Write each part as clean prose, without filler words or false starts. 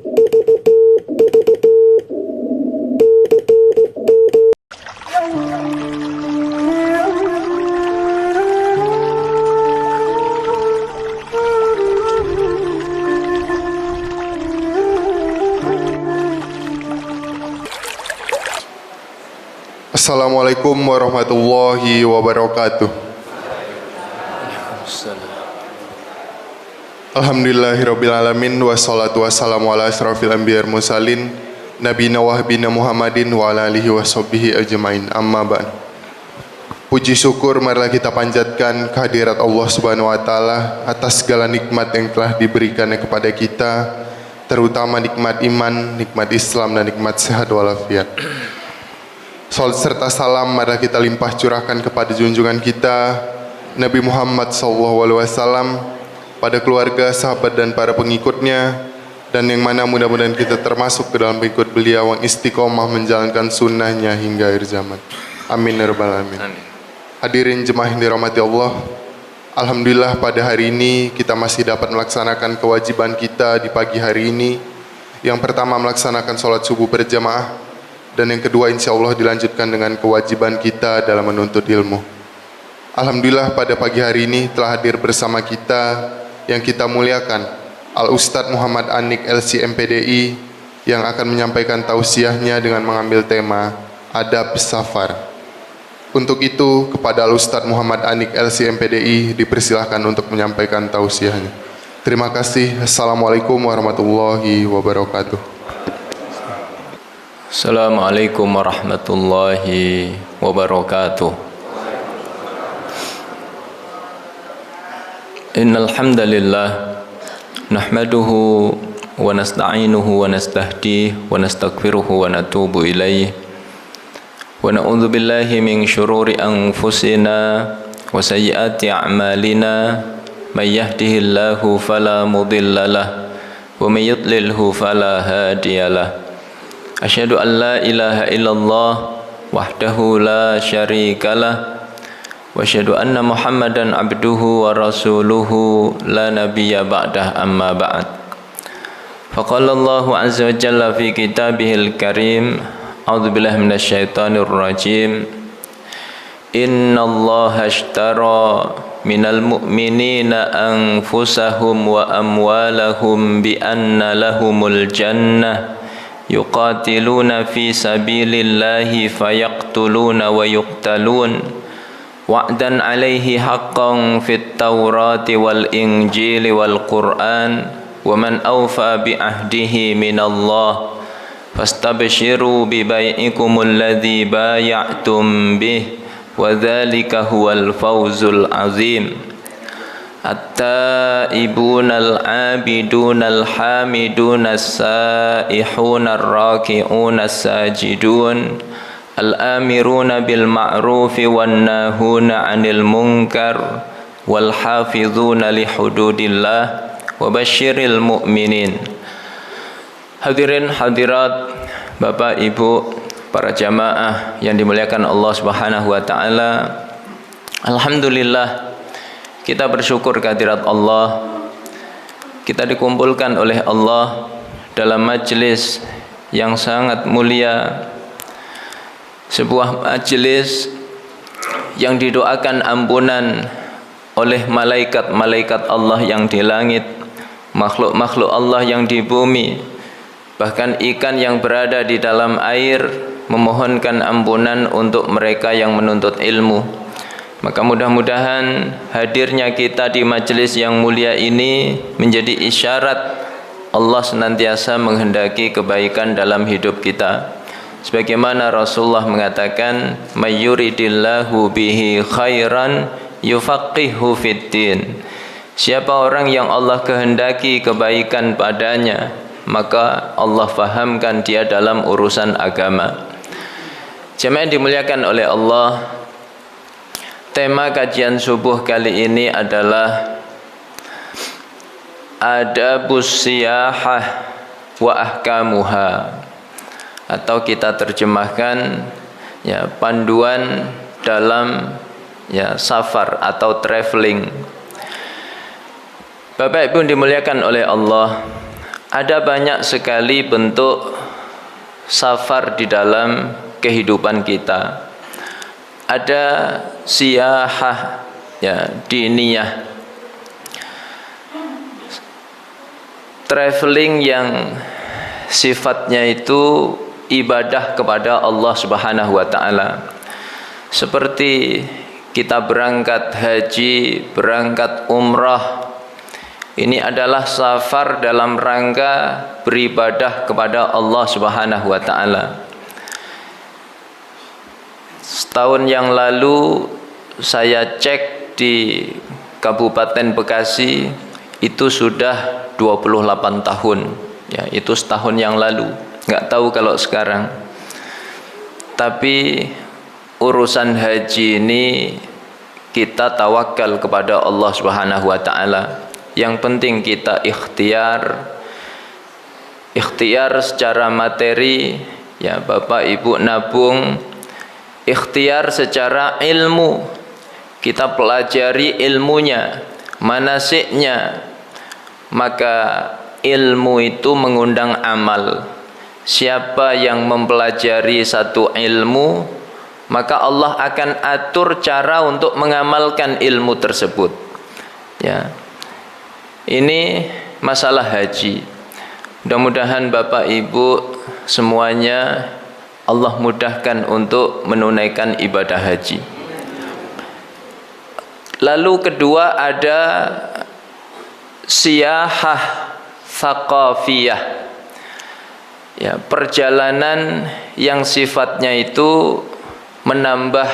Assalamualaikum warahmatullahi wabarakatuh. Alhamdulillahirrabbilalamin. Wassalatu wassalamu ala asrafil anbiya wal mursalin Nabina wa habibina Muhammadin wa ala alihi wa sahbihi ajmain. Amma ba'd. Puji syukur marilah kita panjatkan kehadirat Allah Subhanahu wa taala atas segala nikmat yang telah diberikan kepada kita, terutama nikmat iman, nikmat Islam dan nikmat sehat walafiat. Salat serta salam marilah kita limpah curahkan kepada junjungan kita Nabi Muhammad SAW, pada keluarga, sahabat dan para pengikutnya, dan yang mana mudah-mudahan kita termasuk ke dalam pengikut beliau yang istiqomah menjalankan sunnahnya hingga akhir zaman. Amin ya rabbal alamin. Hadirin jemaah yang dirahmati Allah, alhamdulillah pada hari ini kita masih dapat melaksanakan kewajiban kita di pagi hari ini. Yang pertama melaksanakan sholat subuh berjamaah, dan yang kedua insya Allah dilanjutkan dengan kewajiban kita dalam menuntut ilmu. Alhamdulillah pada pagi hari ini telah hadir bersama kita yang kita muliakan Al-Ustadz Muhammad Anik LC MPDI yang akan menyampaikan tausiahnya dengan mengambil tema Adab Safar. Untuk itu kepada Al-Ustadz Muhammad Anik LC MPDI dipersilahkan untuk menyampaikan tausiahnya. Terima kasih. Assalamualaikum warahmatullahi wabarakatuh. Assalamualaikum warahmatullahi wabarakatuh. Innal hamdalillah nahmaduhu wa nasta'inuhu wa nastahdihi wa nastaghfiruhu wa natubu ilaihi wa na'udzu billahi min syururi anfusina wa sayyiati a'malina may yahdihillahu fala mudhillalah wa may yudlilhu fala hadiyalah. Asyhadu an la ilaha illallah wahdahu la syarikalah wa asyhadu anna Muhammadan abduhu wa rasuluhu la nabiyya ba'dah, amma ba'd. Faqala Allahu azza wa jalla fi kitabihil karim, a'udzu billahi minasyaitonir rajim. Innallaha ashtara minal mu'minina anfusahum wa amwalahum bi anna lahumul jannah yuqatiluna fi sabilillahi fayaqtuluna wa yuqtalun wa'dan alaihi haqqan fit tawrati wal injili wal qur'an wa man awfa bi ahdihi minallah fastabshiru bi bai'ikumul ladzi bay'atum bih wa dzalika huwal fawzul azim. At-taibuna al-abiduna al-hamiduna as-saihuna ar-raki'una as-sajidun al-amiruna bil ma'rufi wan nahuna 'anil munkar wal hafizuna li hududillah wa basyiril mu'minin. Hadirin hadirat, Bapak Ibu, para jamaah yang dimuliakan Allah Subhanahu wa taala. Alhamdulillah kita bersyukur kehadirat Allah. Kita dikumpulkan oleh Allah dalam majelis yang sangat mulia, sebuah majelis yang didoakan ampunan oleh malaikat-malaikat Allah yang di langit, makhluk-makhluk Allah yang di bumi, bahkan ikan yang berada di dalam air memohonkan ampunan untuk mereka yang menuntut ilmu. Maka mudah-mudahan hadirnya kita di majelis yang mulia ini menjadi isyarat Allah senantiasa menghendaki kebaikan dalam hidup kita. Sebagaimana Rasulullah mengatakan, "May yuridillahu bihi khairan yufaqihu fiddin." Siapa orang yang Allah kehendaki kebaikan padanya, maka Allah fahamkan dia dalam urusan agama. Jemaah yang dimuliakan oleh Allah, tema kajian subuh kali ini adalah Adabus siyahah wa ahkamuha, atau kita terjemahkan ya panduan dalam ya safar atau traveling. Bapak Ibu dimuliakan oleh Allah, ada banyak sekali bentuk safar di dalam kehidupan kita. Ada siyahah ya diniyah, traveling yang sifatnya itu ibadah kepada Allah Subhanahu wa taala. Seperti kita berangkat haji, berangkat umrah. Ini adalah safar dalam rangka beribadah kepada Allah Subhanahu wa taala. Setahun yang lalu saya cek di Kabupaten Bekasi, itu sudah 28 tahun. Ya, itu setahun yang lalu. Nggak tahu kalau sekarang. Tapi urusan haji ini kita tawakal kepada Allah Subhanahu wa taala. Yang penting kita ikhtiar secara materi, ya Bapak Ibu nabung, ikhtiar secara ilmu, kita pelajari ilmunya, manasiknya, maka ilmu itu mengundang amal. Siapa yang mempelajari satu ilmu, maka Allah akan atur cara untuk mengamalkan ilmu tersebut. Ya, ini masalah haji. Mudah-mudahan Bapak Ibu semuanya Allah mudahkan untuk menunaikan ibadah haji. Lalu kedua ada siyahah thaqafiyah. Ya, perjalanan yang sifatnya itu menambah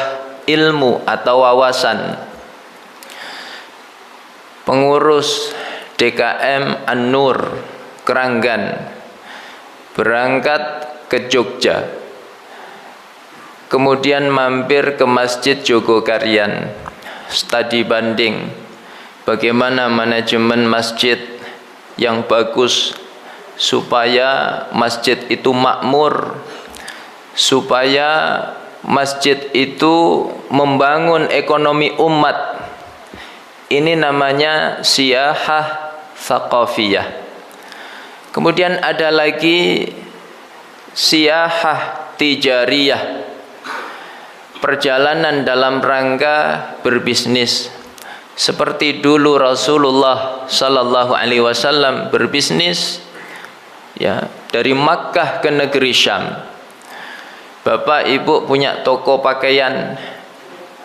ilmu atau wawasan. Pengurus DKM An-Nur Keranggan berangkat ke Jogja, kemudian mampir ke Masjid Jogokarian, studi banding bagaimana manajemen masjid yang bagus supaya masjid itu makmur, supaya masjid itu membangun ekonomi umat. Ini namanya siyahah thaqafiyah. Kemudian ada lagi siyahah tijariyah, perjalanan dalam rangka berbisnis. Seperti dulu Rasulullah sallallahu alaihi wasallam berbisnis, ya, dari Makkah ke negeri Syam. Bapak Ibu punya toko pakaian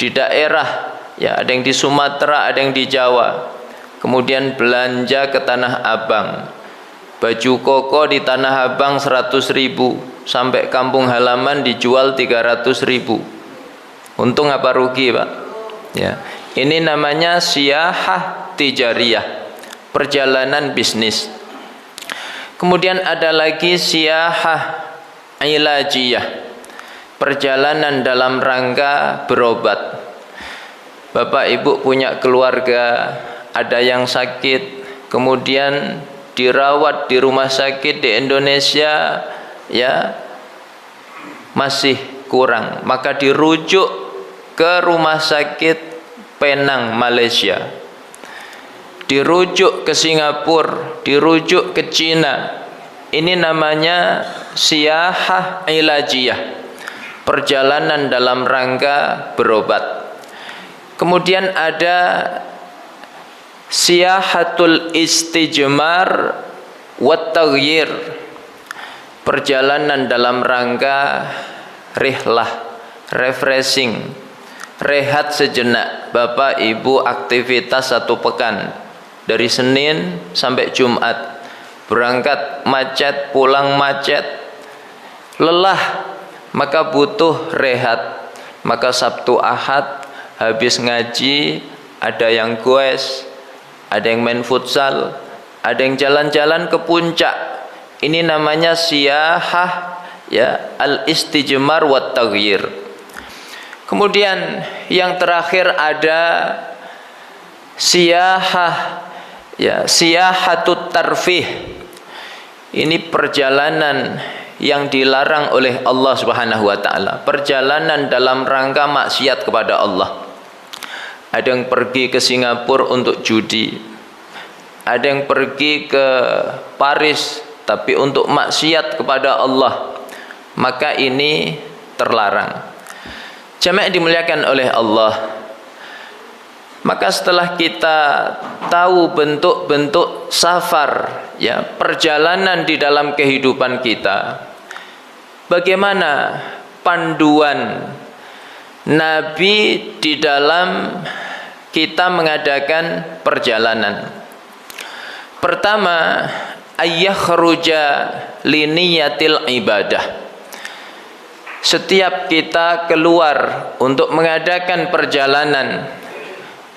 di daerah, ya, ada yang di Sumatera, ada yang di Jawa. Kemudian belanja ke Tanah Abang. Baju koko di Tanah Abang 100.000, sampai kampung halaman dijual 300.000. Untung apa rugi, Pak? Ya, ini namanya siyahah tijariyah, perjalanan bisnis. Kemudian ada lagi siyahah ilajiyah, perjalanan dalam rangka berobat. Bapak Ibu punya keluarga, ada yang sakit, kemudian dirawat di rumah sakit di Indonesia, ya, masih kurang, maka dirujuk ke rumah sakit Penang Malaysia, dirujuk ke Singapura, dirujuk ke Cina. Ini namanya siyahah ilajiyah, perjalanan dalam rangka berobat. Kemudian ada siyahatul istijmar wat taghyir, perjalanan dalam rangka rihlah, refreshing, rehat sejenak. Bapak Ibu aktivitas satu pekan, dari Senin sampai Jumat, berangkat macet, pulang macet, lelah, maka butuh rehat. Maka Sabtu Ahad habis ngaji, ada yang goes, ada yang main futsal, ada yang jalan-jalan ke puncak. Ini namanya siyahah, ya, al-istijmar wat taghyir. Kemudian yang terakhir ada siyahah, ya, siyahatut tarfih. Ini perjalanan yang dilarang oleh Allah Subhanahu wa taala, perjalanan dalam rangka maksiat kepada Allah. Ada yang pergi ke Singapura untuk judi, ada yang pergi ke Paris tapi untuk maksiat kepada Allah, maka ini terlarang. Jamaah dimuliakan oleh Allah, maka setelah kita tahu bentuk-bentuk safar, ya, perjalanan di dalam kehidupan kita, bagaimana panduan Nabi di dalam kita mengadakan perjalanan. Pertama, ayyakhruja liniyatil ibadah. Setiap kita keluar untuk mengadakan perjalanan,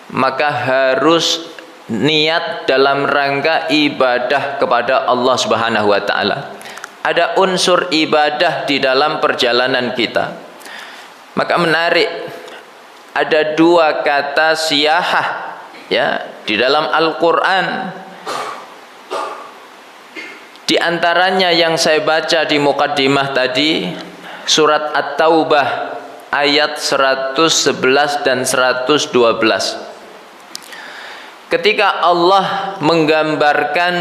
maka harus niat dalam rangka ibadah kepada Allah Subhanahu wa taala. Ada unsur ibadah di dalam perjalanan kita. Maka menarik, ada dua kata siyahah, ya, di dalam Al-Qur'an. Di antaranya yang saya baca di mukaddimah tadi, surat At-Taubah ayat 111 dan 112. Ketika Allah menggambarkan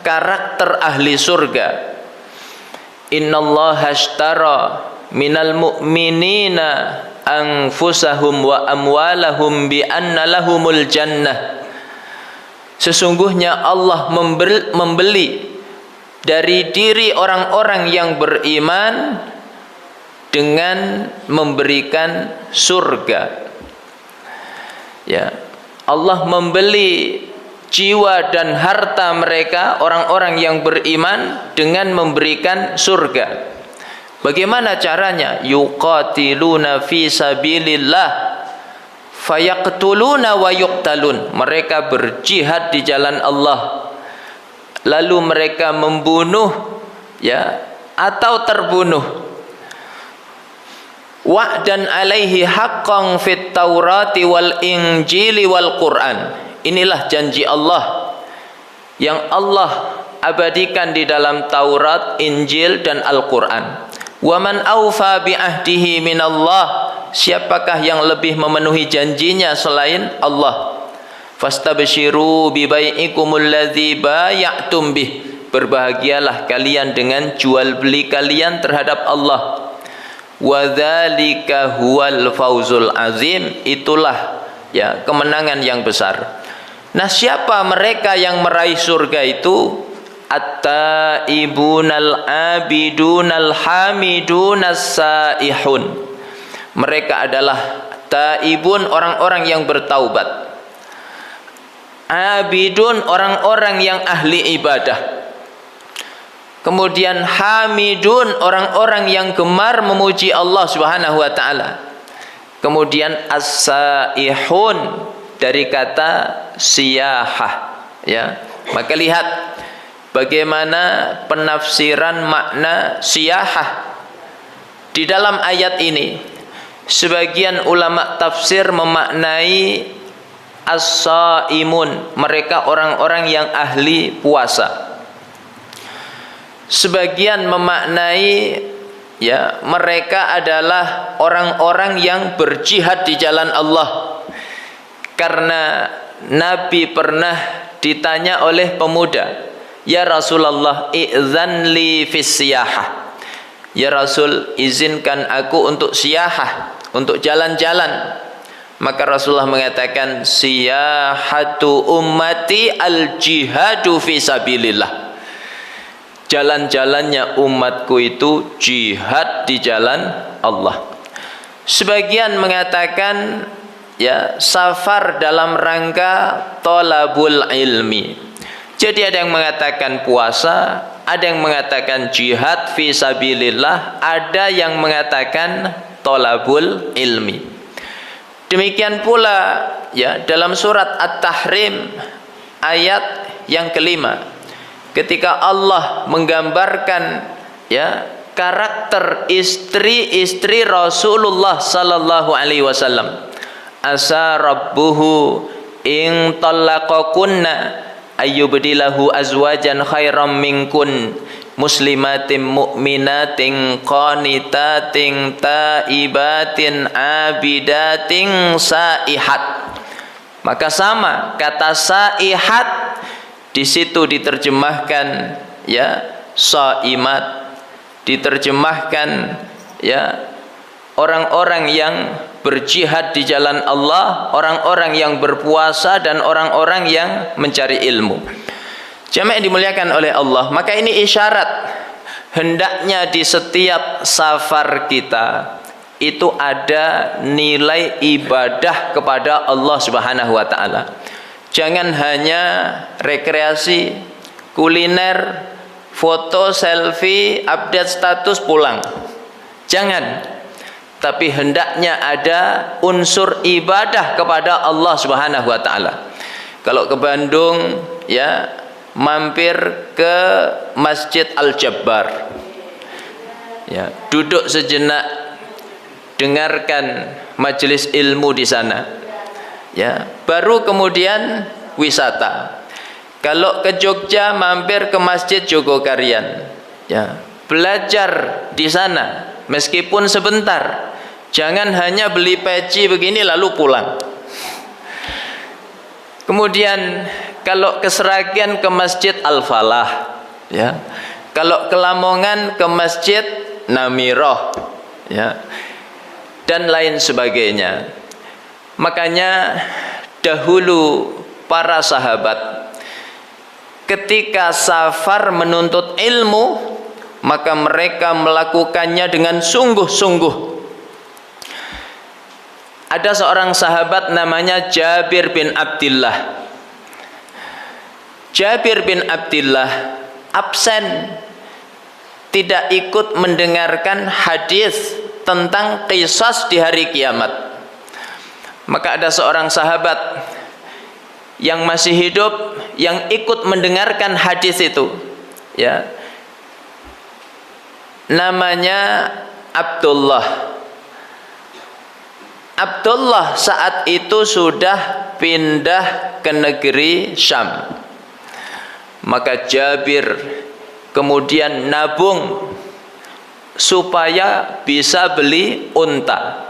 karakter ahli surga, innallaha ashtara minal mu'minina anfusahum wa amwalahum bi anna lahumul jannah. Sesungguhnya Allah membeli dari diri orang-orang yang beriman dengan memberikan surga. Ya, Allah membeli jiwa dan harta mereka, orang-orang yang beriman, dengan memberikan surga. Bagaimana caranya? Yuqatiluna fi sabilillah fayaqtuluna wa yuqtalun. Mereka berjihad di jalan Allah, lalu mereka membunuh, ya, atau terbunuh. Wa'dan alaihi haqqan fit taurati wal injili wal Qur'an. Inilah janji Allah yang Allah abadikan di dalam Taurat, Injil dan Al-Qur'an. Wa man aufa bi ahdihi minallah. Siapakah yang lebih memenuhi janjinya selain Allah? Fastabshiru bi bai'ikumul ladzi bay'atum bih. Berbahagialah kalian dengan jual beli kalian terhadap Allah. Wa dzalika huwal fauzul azim. Itulah, ya, kemenangan yang besar. Nah, siapa mereka yang meraih surga itu? At-taibunal abidunal hamidunas saihun. Mereka adalah taibun, orang-orang yang bertaubat. Abidun, orang-orang yang ahli ibadah. Kemudian hamidun, orang-orang yang gemar memuji Allah Subhanahu wa taala. Kemudian as-saihun, dari kata siyahah, ya. Maka lihat bagaimana penafsiran makna siyahah di dalam ayat ini. Sebagian ulama tafsir memaknai as-saimun, mereka orang-orang yang ahli puasa. Sebagian memaknai, ya, mereka adalah orang-orang yang berjihad di jalan Allah. Karena Nabi pernah ditanya oleh pemuda, "Ya Rasulullah, i'zan li fis siyahah." Ya Rasul, izinkan aku untuk siyahah, untuk jalan-jalan. Maka Rasulullah mengatakan, "Siyahatu ummati al-jihadu fi sabilillah." Jalan-jalannya umatku itu jihad di jalan Allah. Sebagian mengatakan, ya, safar dalam rangka thalabul ilmi. Jadi ada yang mengatakan puasa, ada yang mengatakan jihad fi sabilillah, ada yang mengatakan thalabul ilmi. Demikian pula, ya, dalam surat At-Tahrim ayat yang kelima, ketika Allah menggambarkan, ya, karakter istri-istri Rasulullah sallallahu alaihi wasallam. Asa rabbuhu in talaqakunna ayyubdilahu azwajan khairam minkun muslimatin mu'minatin qanitatin taibatin abidatin saihat. Maka sama kata saihat Di situ diterjemahkan ya shaimat, diterjemahkan ya orang-orang yang berjihad di jalan Allah, orang-orang yang berpuasa, dan orang-orang yang mencari ilmu. Jamaah yang dimuliakan oleh Allah, maka ini isyarat hendaknya di setiap safar kita itu ada nilai ibadah kepada Allah Subhanahu wa taala. Jangan hanya rekreasi, kuliner, foto, selfie, update status, pulang. Jangan. Tapi hendaknya ada unsur ibadah kepada Allah Subhanahu wa taala. Kalau ke Bandung ya, mampir ke Masjid Al-Jabbar. Ya, duduk sejenak, dengarkan majelis ilmu di sana. Ya, baru kemudian wisata. Kalau ke Jogja, mampir ke Masjid Jogokarian. Ya, belajar di sana meskipun sebentar. Jangan hanya beli peci begini lalu pulang. Kemudian kalau ke Seragen ke Masjid Al-Falah, ya. Kalau ke Lamongan ke Masjid Namiroh, ya. Dan lain sebagainya. Makanya dahulu para sahabat ketika safar menuntut ilmu, maka mereka melakukannya dengan sungguh-sungguh. Ada seorang sahabat namanya Jabir bin Abdillah. Jabir bin Abdillah absen, tidak ikut mendengarkan hadis tentang qisas di hari kiamat. Maka ada seorang sahabat yang masih hidup yang ikut mendengarkan hadis itu, ya. Namanya Abdullah. Abdullah saat itu sudah pindah ke negeri Syam. Maka Jabir kemudian nabung supaya bisa beli unta.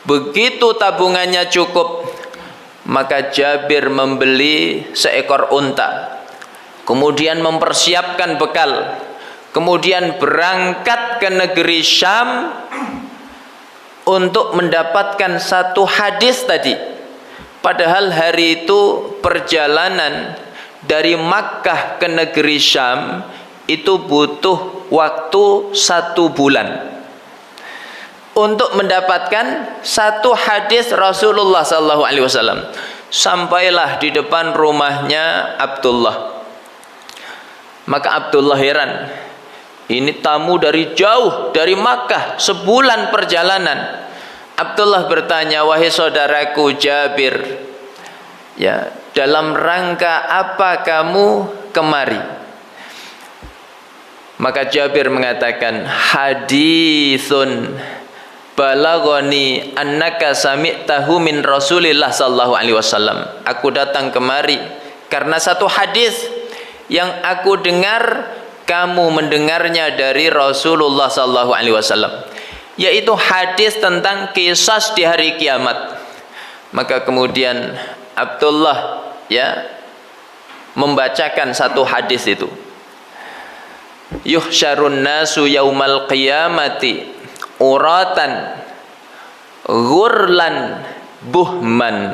Begitu tabungannya cukup, maka Jabir membeli seekor unta, kemudian mempersiapkan bekal, kemudian berangkat ke negeri Syam untuk mendapatkan satu hadis tadi. Padahal hari itu perjalanan dari Makkah ke negeri Syam itu butuh waktu 1 bulan untuk mendapatkan satu hadis Rasulullah SAW. Sampailah di depan rumahnya Abdullah. Maka Abdullah heran, ini tamu dari jauh, dari Makkah, sebulan perjalanan. Abdullah bertanya, wahai saudaraku Jabir, ya, dalam rangka apa kamu kemari? Maka Jabir mengatakan, haditsun balagoni annaka sami'tahu min Rasulillah sallallahu alaihi wasallam. Aku datang kemari karena satu hadis yang aku dengar kamu mendengarnya dari Rasulullah sallallahu alaihi wasallam, yaitu hadis tentang kisah di hari kiamat. Maka kemudian Abdullah ya membacakan satu hadis itu. Yuhsyarun nasu yaumal qiyamati uratan ghurlan buhman.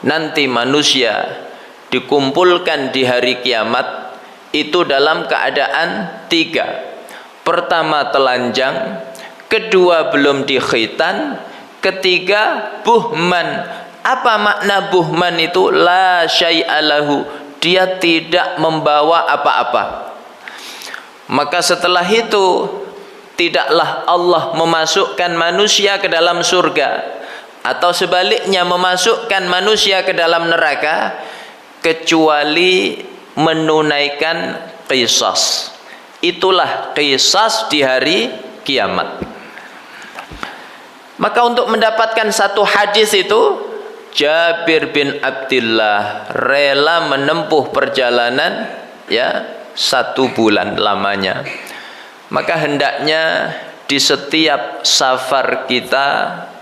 Nanti manusia dikumpulkan di hari kiamat itu dalam keadaan 3. Pertama telanjang, kedua belum dikhitan, ketiga buhman. Apa makna buhman itu? La syai'alahu, dia tidak membawa apa-apa. Maka setelah itu tidaklah Allah memasukkan manusia ke dalam surga, atau sebaliknya memasukkan manusia ke dalam neraka, kecuali menunaikan qisas. Itulah qisas di hari kiamat. Maka untuk mendapatkan satu hadis itu, Jabir bin Abdillah rela menempuh perjalanan ya 1 bulan lamanya. Maka hendaknya di setiap safar kita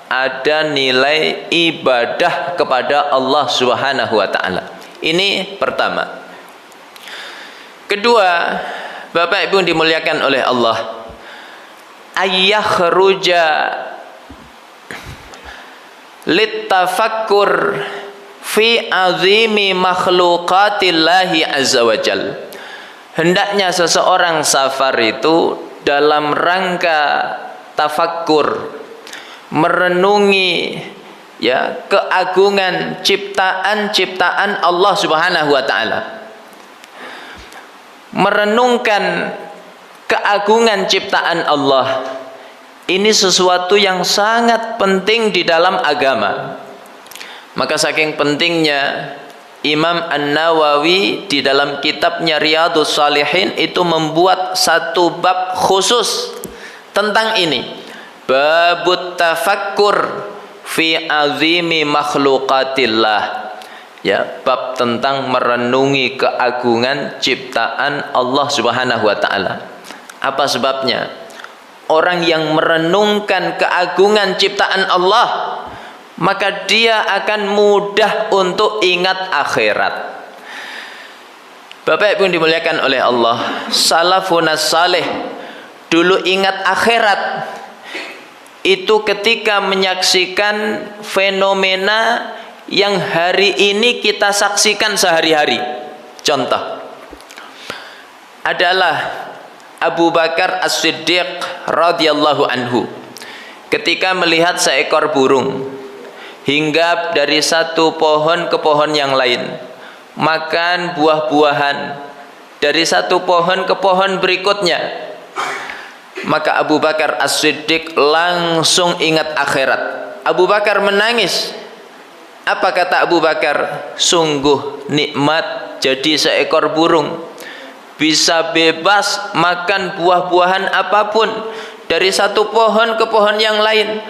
ada nilai ibadah kepada Allah Subhanahu wa taala. Ini pertama. Kedua, Bapak Ibu yang dimuliakan oleh Allah, ayyakhruja littafakkur fi azimi makhluqatillahi azza wa jal. Hendaknya seseorang safar itu dalam rangka tafakkur, merenungi ya keagungan ciptaan-ciptaan Allah Subhanahu wa taala. Merenungkan keagungan ciptaan Allah ini sesuatu yang sangat penting di dalam agama. Maka saking pentingnya, Imam An-Nawawi di dalam kitabnya Riyadhus Shalihin itu membuat satu bab khusus tentang ini. Babut tafakkur fi azimi makhluqatillah. Ya, bab tentang merenungi keagungan ciptaan Allah Subhanahu wa taala. Apa sebabnya? Orang yang merenungkan keagungan ciptaan Allah, maka dia akan mudah untuk ingat akhirat. Bapak Ibu yang dimuliakan oleh Allah, salafun salih dulu ingat akhirat itu ketika menyaksikan fenomena yang hari ini kita saksikan sehari-hari. Contoh adalah Abu Bakar As-Siddiq radhiyallahu anhu ketika melihat seekor burung hinggap dari satu pohon ke pohon yang lain, makan buah-buahan dari satu pohon ke pohon berikutnya, maka Abu Bakar As-Siddiq langsung ingat akhirat. Abu Bakar menangis. Apa kata Abu Bakar? Sungguh nikmat jadi seekor burung, bisa bebas makan buah-buahan apapun dari satu pohon ke pohon yang lain,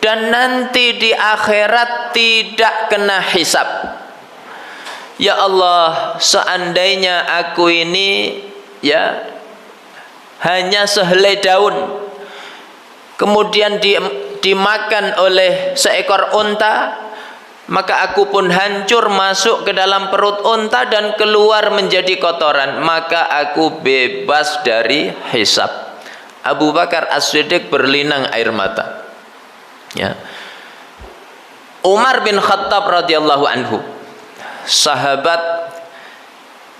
dan nanti di akhirat tidak kena hisab. Ya Allah, seandainya aku ini ya hanya sehelai daun kemudian dimakan oleh seekor unta, maka aku pun hancur masuk ke dalam perut unta dan keluar menjadi kotoran, maka aku bebas dari hisab. Abu Bakar As-Siddiq berlinang air mata. Ya. Umar bin Khattab radhiyallahu anhu, sahabat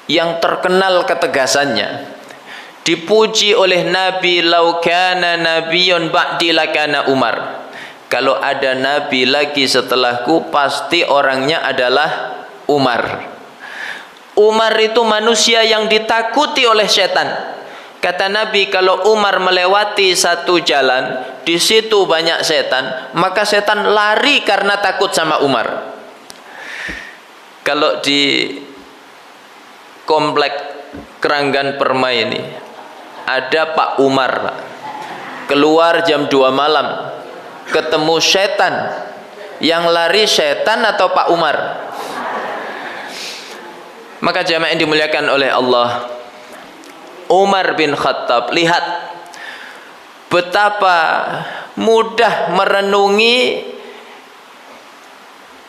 yang terkenal ketegasannya, dipuji oleh Nabi, lau kana nabiyyun ba'di lakana Umar. Kalau ada nabi lagi setelahku, pasti orangnya adalah Umar. Umar itu manusia yang ditakuti oleh setan. Kata Nabi, kalau Umar melewati satu jalan, di situ banyak setan, maka setan lari karena takut sama Umar. Kalau di komplek Keranggan Permai ini ada Pak Umar, Pak. Keluar jam 2 malam, ketemu setan, yang lari setan atau Pak Umar? Maka jamaah yang dimuliakan oleh Allah, Umar bin Khattab, lihat betapa mudah merenungi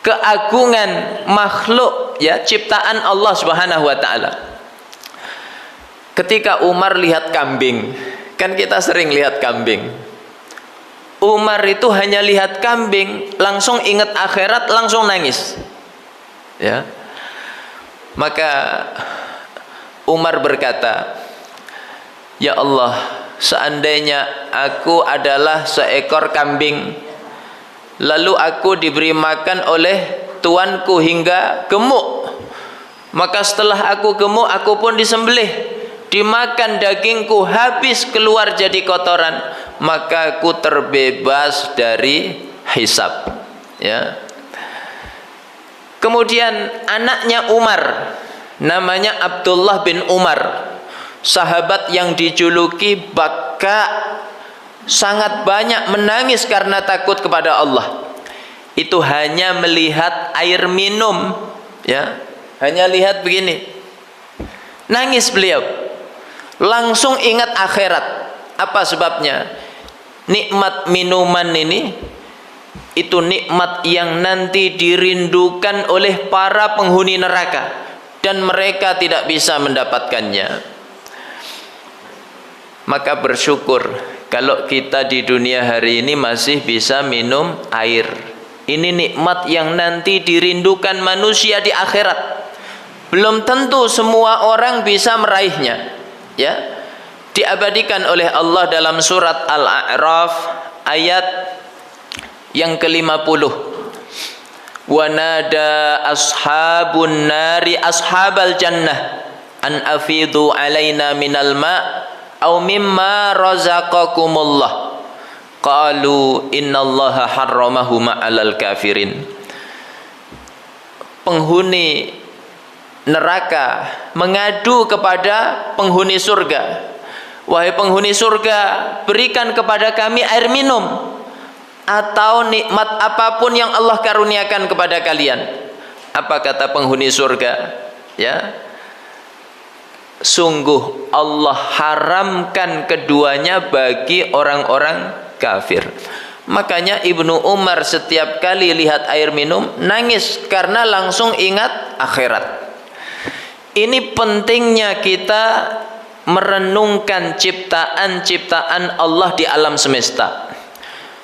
keagungan makhluk ya ciptaan Allah Subhanahu wa taala. Ketika Umar lihat kambing, kan kita sering lihat kambing. Umar itu hanya lihat kambing, langsung ingat akhirat, langsung nangis. Ya. Maka Umar berkata, ya Allah, seandainya aku adalah seekor kambing, lalu aku diberi makan oleh tuanku hingga gemuk, maka setelah aku gemuk, aku pun disembelih, dimakan dagingku habis keluar jadi kotoran, maka aku terbebas dari hisab. Ya. Kemudian anaknya Umar, namanya Abdullah bin Umar, sahabat yang dijuluki baka, sangat banyak menangis karena takut kepada Allah. Itu hanya melihat air minum, ya, hanya lihat begini, nangis beliau, langsung ingat akhirat. Apa sebabnya? Nikmat minuman ini itu nikmat yang nanti dirindukan oleh para penghuni neraka, dan mereka tidak bisa mendapatkannya. Maka bersyukur kalau kita di dunia hari ini masih bisa minum air. Ini nikmat yang nanti dirindukan manusia di akhirat. Belum tentu semua orang bisa meraihnya. Ya, diabadikan oleh Allah dalam surat Al-A'raf ayat yang ke-50. Wa nada ashabun nari ashabal jannah an afidu alaina minal ma' aw mimma razaqakumullah qalu innallaha harramahu ma'alal kafirin. Penghuni neraka mengadu kepada penghuni surga, wahai penghuni surga, berikan kepada kami air minum atau nikmat apapun yang Allah karuniakan kepada kalian. Apa kata penghuni surga? Ya, sungguh Allah haramkan keduanya bagi orang-orang kafir. Makanya Ibnu Umar setiap kali lihat air minum nangis karena langsung ingat akhirat. Ini pentingnya kita merenungkan ciptaan-ciptaan Allah di alam semesta.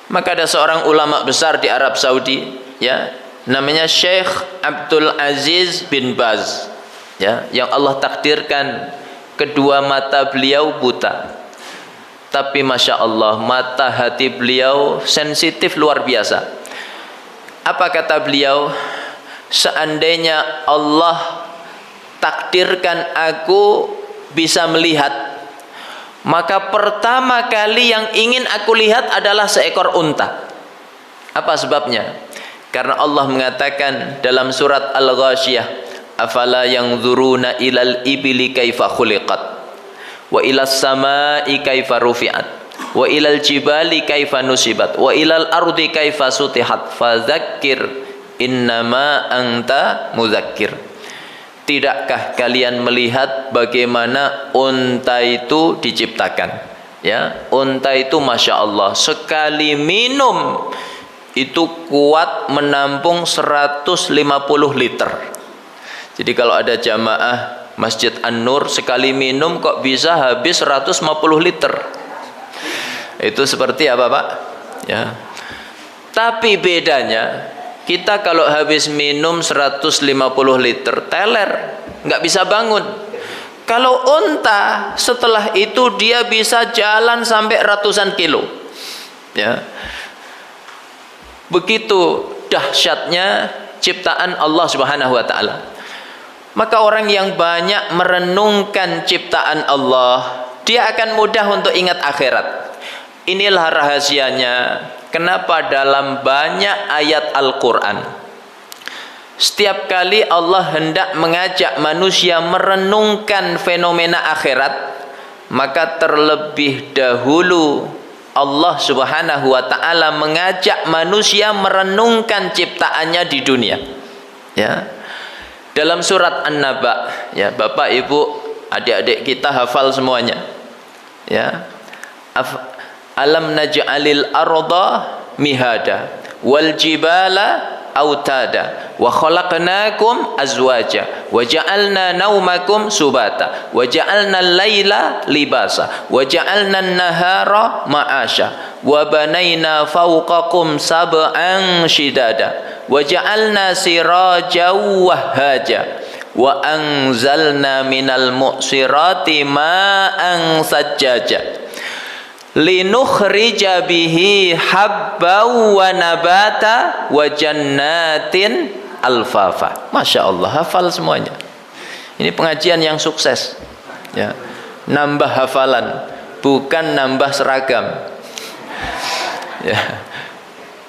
Maka ada seorang ulama besar di Arab Saudi, ya, namanya Syekh Abdul Aziz bin Baz, ya, yang Allah takdirkan kedua mata beliau buta. Tapi Masya Allah, mata hati beliau sensitif luar biasa. Apa kata beliau? Seandainya Allah takdirkan aku bisa melihat, maka pertama kali yang ingin aku lihat adalah seekor unta. Apa sebabnya? Karena Allah mengatakan dalam surat Al-Ghasyiyah, afala yanzuruna ilal ibili kaifa khuliqat wa ilas samai kaifa rufi'at wa ilal jibali kaifa nusibat wa ilal ardi kaifa sutihat fadzakir innama anta muzakkir. Tidakkah kalian melihat bagaimana unta itu diciptakan? Ya, unta itu Masya Allah sekali minum itu kuat menampung 150 liter. Jadi kalau ada jamaah Masjid An-Nur sekali minum kok bisa habis 150 liter. Itu seperti apa, Pak? Ya. Tapi bedanya, kita kalau habis minum 150 liter teler, nggak bisa bangun. Kalau unta setelah itu dia bisa jalan sampai ratusan kilo. Ya. Begitu dahsyatnya ciptaan Allah Subhanahu wa taala. Maka orang yang banyak merenungkan ciptaan Allah, dia akan mudah untuk ingat akhirat. Inilah rahasianya kenapa dalam banyak ayat Al-Quran setiap kali Allah hendak mengajak manusia merenungkan fenomena akhirat, maka terlebih dahulu Allah Subhanahu wa taala mengajak manusia merenungkan ciptaannya di dunia. Ya. Dalam surat An-Naba, ya, Bapak Ibu, adik-adik kita hafal semuanya. Ya. Alam naj'alil arda mihada wal jibala autada wa khalaqnakum azwaja wa ja'alna naumakum subata wa ja'alna al-laila libasa wa ja'alna an-nahara ma'asha wa banayna fawqakum sab'an shidada wa ja'alna sirajan wahhaja wa anzalna minal mu'sirati ma'an sajjaja linukhrija bihi habban wa nabata wa jannatin alfafa. Masya Allah, hafal semuanya. Ini pengajian yang sukses, ya. Nambah hafalan, bukan nambah seragam, ya.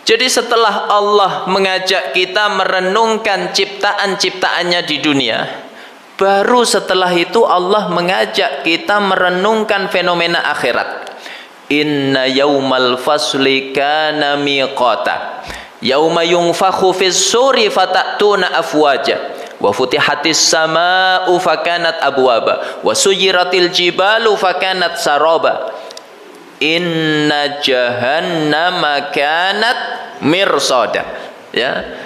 Jadi setelah Allah mengajak kita merenungkan ciptaan-ciptaannya di dunia, baru setelah itu Allah mengajak kita merenungkan fenomena akhirat. Inna yaumal fasli kana miqata yauma yunfakhu fis suri fatatuna afwaja wa futihatis samaa'u fakanat abwaba wa suyiratil jibalu fakanat saraba inna jahannama kanat mirsada. Ya.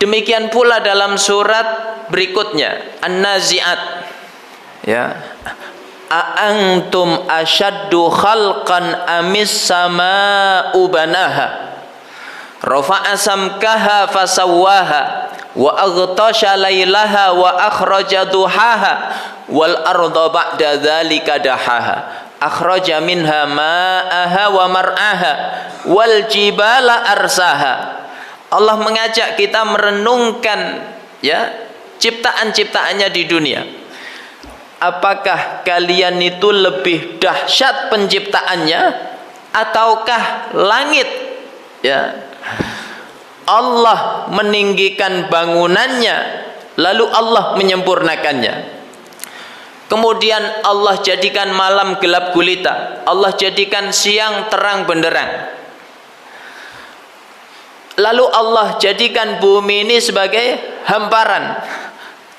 Demikian pula dalam surat berikutnya An-Nazi'at, ya, A'antum asyaddu khalqan amis sama'u banaha rafa'a samkaha fasawwaha wa aghtasha laylaha wa akhraja duhaha wal arda ba'da dzalika dahaha akhraja minha ma'aha wa mar'aha wal jibala arsaha. Allah mengajak kita merenungkan ya ciptaan-ciptaannya di dunia. Apakah kalian itu lebih dahsyat penciptaannya ataukah langit? Ya. Allah meninggikan bangunannya lalu Allah menyempurnakannya. Kemudian Allah jadikan malam gelap gulita, Allah jadikan siang terang benderang. Lalu Allah jadikan bumi ini sebagai hamparan.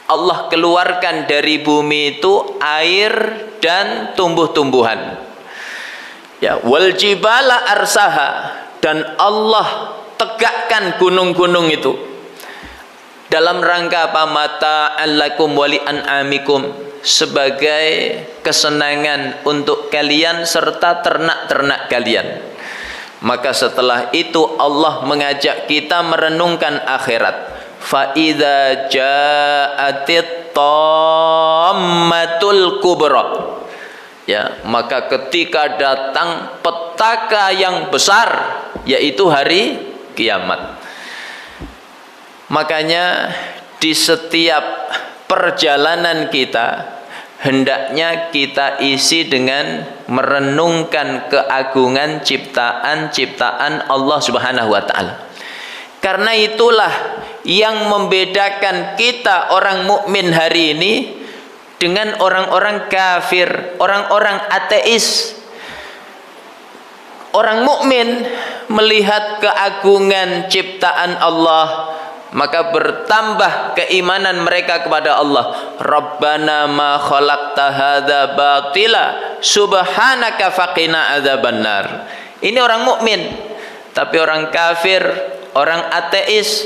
Allah keluarkan dari bumi itu air dan tumbuh-tumbuhan. Ya, wal jibala arsaha, dan Allah tegakkan gunung-gunung itu. Dalam rangka apa? Mata'allakum wali an'amikum, sebagai kesenangan untuk kalian serta ternak-ternak kalian. Maka setelah itu Allah mengajak kita merenungkan akhirat. Fa idza ja'atit tammatul kubra. Ya, maka ketika datang petaka yang besar, yaitu hari kiamat. Makanya di setiap perjalanan kita hendaknya kita isi dengan merenungkan keagungan ciptaan-ciptaan Allah Subhanahu wa taala. Karena itulah yang membedakan kita orang mukmin hari ini dengan orang-orang kafir, orang-orang ateis. Orang mukmin melihat keagungan ciptaan Allah, maka bertambah keimanan mereka kepada Allah. Rabbana ma khalaqta hadza batila subhanaka faqina adzabannar. Ini orang mukmin. Tapi orang kafir, orang ateis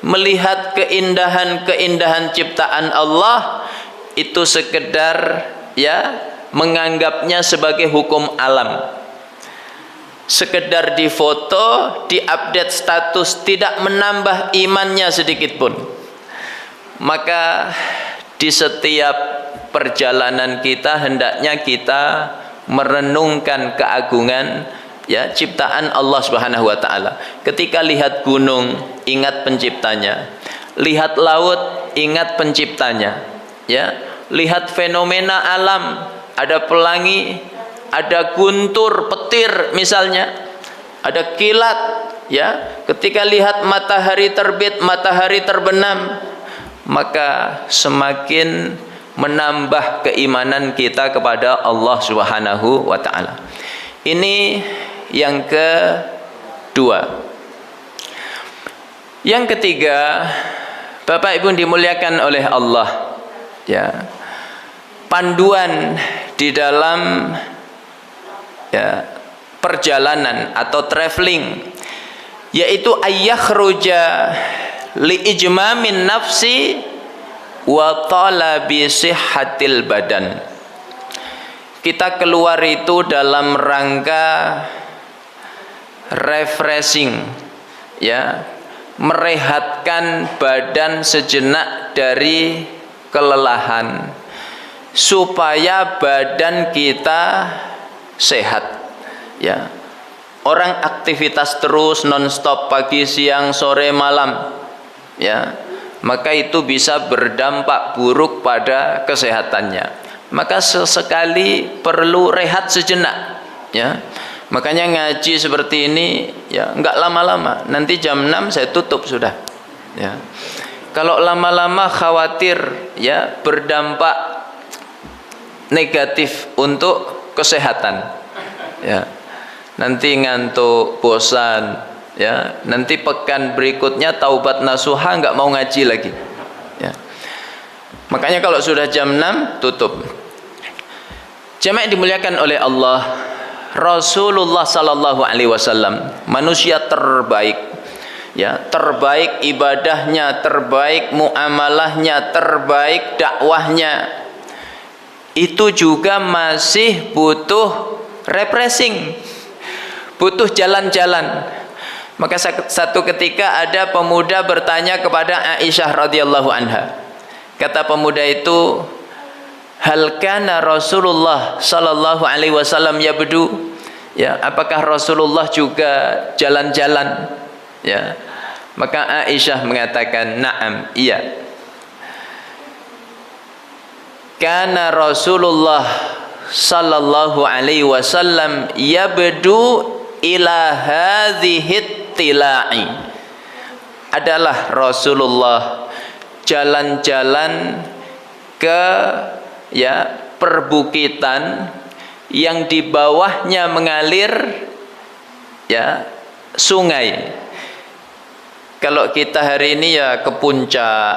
melihat keindahan-keindahan ciptaan Allah itu sekedar ya menganggapnya sebagai hukum alam. Sekedar difoto, diupdate status, tidak menambah imannya sedikit pun. Maka di setiap perjalanan kita hendaknya kita merenungkan keagungan ya ciptaan Allah Subhanahu wa taala. Ketika lihat gunung, ingat penciptanya. Lihat laut, ingat penciptanya. Ya, lihat fenomena alam, ada pelangi, ada guntur, petir misalnya, ada kilat, ya. Ketika lihat matahari terbit, matahari terbenam, maka semakin menambah keimanan kita kepada Allah Subhanahu wa taala. Ini yang kedua. Yang ketiga, Bapak Ibu dimuliakan oleh Allah, ya. Panduan di dalam ya perjalanan atau traveling, yaitu ayyakhruja li ijmamin nafsi wa talabi sihhatil badan. Kita keluar itu dalam rangka refreshing, ya, merehatkan badan sejenak dari kelelahan supaya badan kita sehat, ya. Orang aktivitas terus non-stop pagi, siang, sore, malam, ya, maka itu bisa berdampak buruk pada kesehatannya. Maka sesekali perlu rehat sejenak, ya. Makanya ngaji seperti ini ya enggak lama-lama, nanti jam 6 saya tutup sudah, ya. Kalau lama-lama khawatir ya berdampak negatif untuk kesehatan, ya. Nanti ngantuk, bosan, ya. Nanti pekan berikutnya taubat nasuha nggak mau ngaji lagi, ya. Makanya kalau sudah jam 6 tutup. Jamaah dimuliakan oleh Allah, Rasulullah sallallahu alaihi wasallam manusia terbaik, ya, terbaik ibadahnya, terbaik muamalahnya, terbaik dakwahnya. itu juga masih butuh refreshing, butuh jalan-jalan. Maka satu ketika ada pemuda bertanya kepada Aisyah radhiyallahu anha. Kata pemuda itu, hal kana Rasulullah sallallahu alaihi wasallam yabdu? Ya, apakah Rasulullah juga jalan-jalan? Ya. Maka Aisyah mengatakan, na'am, iya. Kana Rasulullah sallallahu alaihi wasallam yabdu ila hadhihi tilai. Adalah Rasulullah jalan-jalan ke perbukitan yang di bawahnya mengalir sungai. Kalau kita hari ini ke puncak,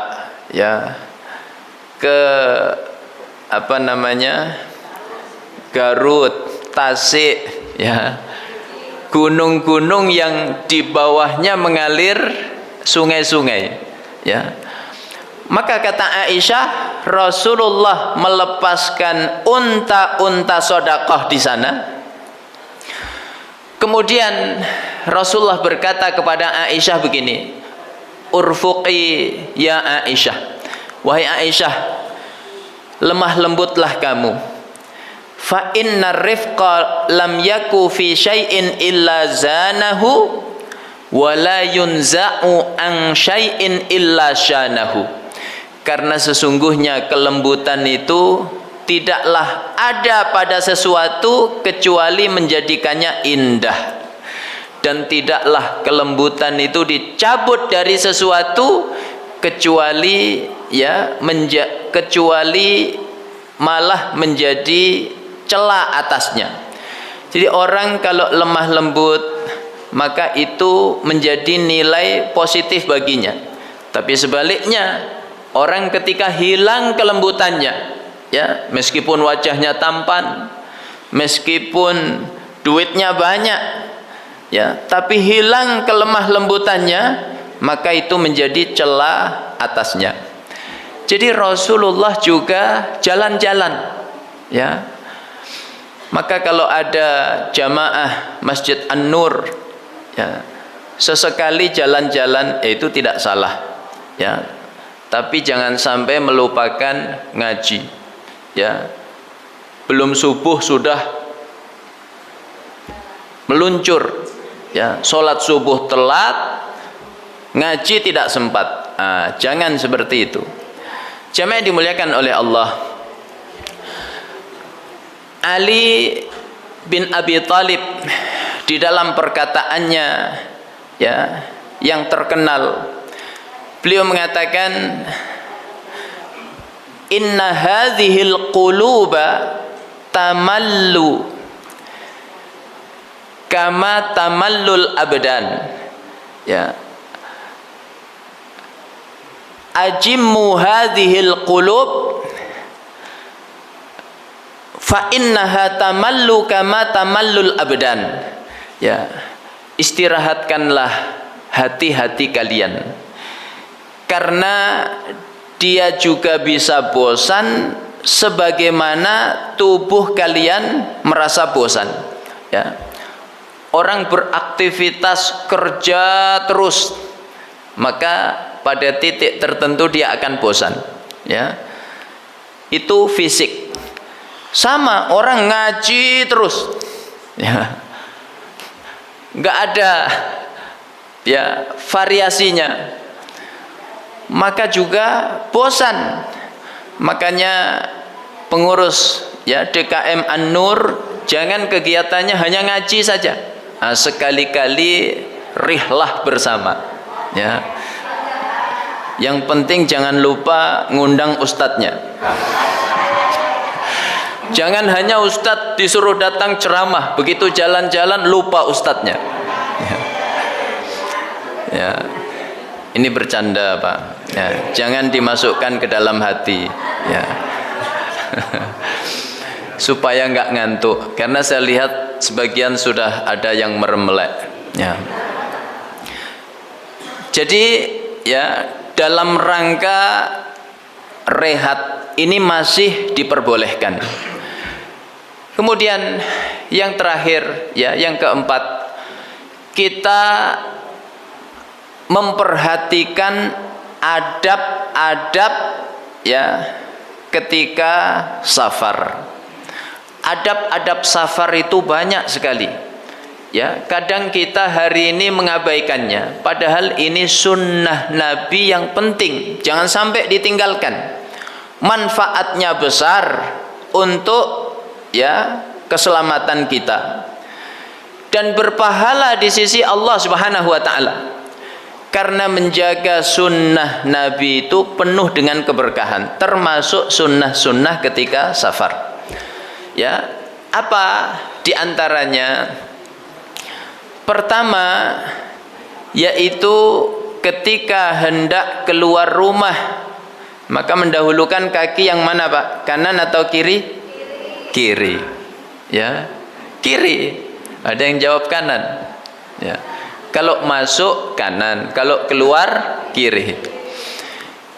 ke Garut, Tasik, gunung-gunung yang di bawahnya mengalir sungai-sungai, Maka kata Aisyah, Rasulullah melepaskan unta-unta sedekah di sana. Kemudian Rasulullah berkata kepada Aisyah begini, urfuqi ya Aisyah, wahai Aisyah, lemah lembutlah kamu. Fa inna rifqa lam yaku fi syai'in illa zanahu wa la yunza'u an syai'in illa syanahu. Karena sesungguhnya kelembutan itu tidaklah ada pada sesuatu kecuali menjadikannya indah, dan tidaklah kelembutan itu dicabut dari sesuatu kecuali malah menjadi celah atasnya. Jadi orang kalau lemah lembut, maka itu menjadi nilai positif baginya. Tapi sebaliknya, orang ketika hilang kelembutannya, meskipun wajahnya tampan, meskipun duitnya banyak, tapi hilang kelemah lembutannya, maka itu menjadi celah atasnya. Jadi Rasulullah juga jalan-jalan, Maka kalau ada jamaah Masjid An-Nur, sesekali jalan-jalan itu tidak salah, Tapi jangan sampai melupakan ngaji, Belum subuh sudah meluncur, Sholat subuh telat, ngaji tidak sempat. Jangan seperti itu. Jamaah yang dimuliakan oleh Allah, Ali bin Abi Thalib di dalam perkataannya yang terkenal, beliau mengatakan, inna hadhil quluba tamallu kama tamallul abdan, ajimmu hadhil qulub fa innaha tamallu kama tamallul abdan. Istirahatkanlah hati-hati kalian, karena dia juga bisa bosan sebagaimana tubuh kalian merasa bosan. Orang beraktivitas kerja terus, maka pada titik tertentu dia akan bosan. Itu fisik. Sama orang ngaji terus, nggak ada variasinya, maka juga bosan. Makanya pengurus DKM An-Nur, jangan kegiatannya hanya ngaji saja. Sekali-kali rihlah bersama, Yang penting jangan lupa ngundang ustadznya. Jangan hanya ustadz disuruh datang ceramah, begitu jalan-jalan lupa ustadznya. Ini bercanda, Pak. Jangan dimasukkan ke dalam hati, supaya nggak ngantuk. Karena saya lihat sebagian sudah ada yang meremelek. Jadi dalam rangka rehat ini masih diperbolehkan. Kemudian yang terakhir, ya, yang keempat, kita memperhatikan adab-adab, ya, ketika safar. Adab-adab safar itu banyak sekali. Ya, kadang kita hari ini mengabaikannya, padahal ini sunnah Nabi yang penting, jangan sampai ditinggalkan. Manfaatnya besar untuk, ya, keselamatan kita dan berpahala di sisi Allah Subhanahu wa taala. Karena menjaga sunnah Nabi itu penuh dengan keberkahan, termasuk sunnah-sunnah ketika safar. Ya, apa di antaranya? Pertama, yaitu ketika hendak keluar rumah, maka mendahulukan kaki yang mana, Pak? Kanan atau kiri? Kiri. Ya, kiri. Ada yang jawab kanan. Ya. Kalau masuk kanan, kalau keluar kiri.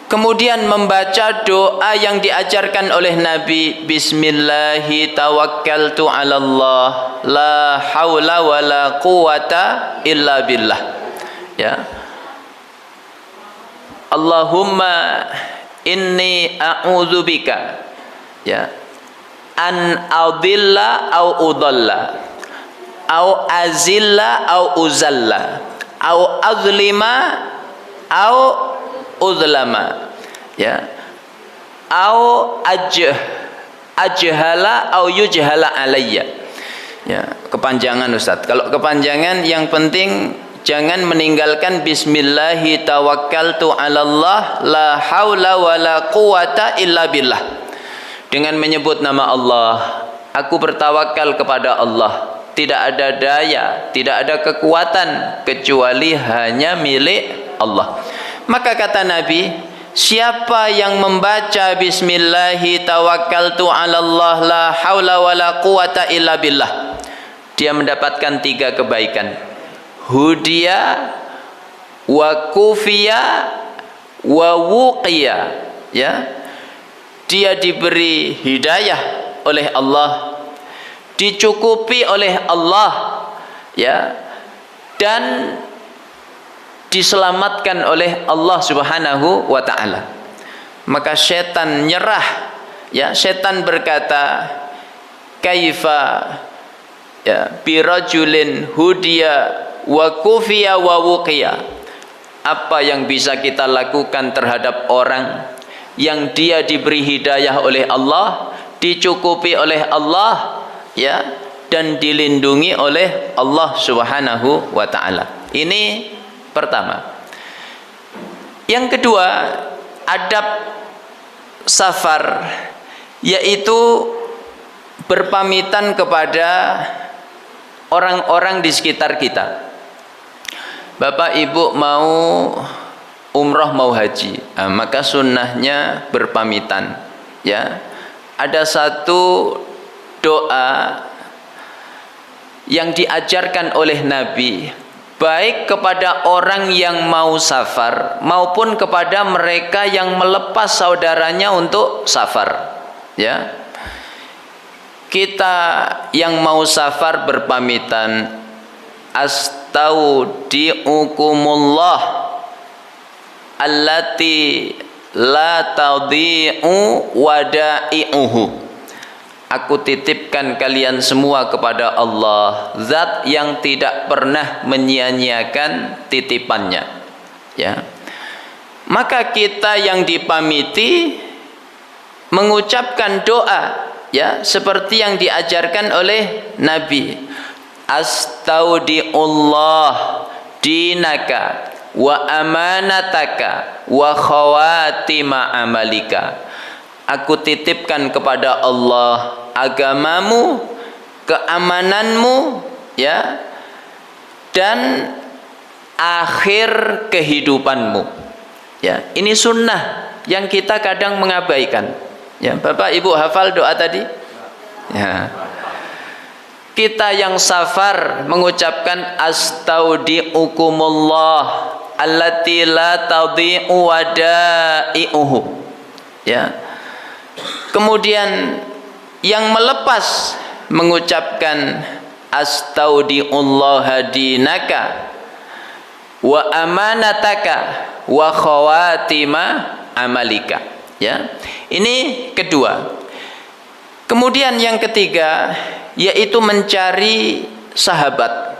Kemudian membaca doa yang diajarkan oleh Nabi, Bismillahi tawakkaltu 'alallah, la haula wala quwata illa billah. Ya. Allahumma inni a'udzubika, ya, an adilla au udalla, au azilla au uzalla, au azlima au uzlama, ya, au ajhala au yujhala alayya. Ya, kepanjangan Ustaz. Kalau kepanjangan, yang penting jangan meninggalkan Bismillahi tawakkaltu 'alallah, la haula wala quwata illa billah. Dengan menyebut nama Allah, aku bertawakal kepada Allah. Tidak ada daya, tidak ada kekuatan kecuali hanya milik Allah. Maka kata Nabi, siapa yang membaca Bismillahi tawakkaltu 'alallah, la haula wala quwata illa billah, dia mendapatkan 3 kebaikan. Hudiya wa kufiya wa wuqiya, ya. Dia diberi hidayah oleh Allah, dicukupi oleh Allah, ya, dan diselamatkan oleh Allah Subhanahu wa taala. Maka setan nyerah, ya. Setan berkata, kaifa, ya, birajulin hudiya wa kufiya wa wuqiya. Apa yang bisa kita lakukan terhadap orang yang dia diberi hidayah oleh Allah, dicukupi oleh Allah, ya, dan dilindungi oleh Allah Subhanahu wa taala. Ini pertama. Yang kedua, adab safar, yaitu berpamitan kepada orang-orang di sekitar kita. Bapak Ibu mau umroh, mau haji, maka sunnahnya berpamitan, ya. Ada satu doa yang diajarkan oleh Nabi, baik kepada orang yang mau safar maupun kepada mereka yang melepas saudaranya untuk safar, ya. Kita yang mau safar berpamitan, astaudiukumullah allati la tadhi'u wada'i'uhu. Aku titipkan kalian semua kepada Allah, zat yang tidak pernah menyia-nyiakan titipannya, ya. Maka kita yang dipamiti mengucapkan doa, ya, seperti yang diajarkan oleh Nabi. Astaudiullah dinaka wa amanataka wa khawatima amalika. Aku titipkan kepada Allah agamamu, keamananmu, ya, dan akhir kehidupanmu, ya. Ini sunnah yang kita kadang mengabaikan, ya. Bapak Ibu hafal doa tadi, ya. Kita yang safar mengucapkan astaudiukumullah allati la tadhi'u wada'i'uhu, ya. Kemudian yang melepas mengucapkan astaudiullaha dinaka wa amanataka wa khawatima amalika. Ya, ini kedua. Kemudian yang ketiga yaitu mencari sahabat.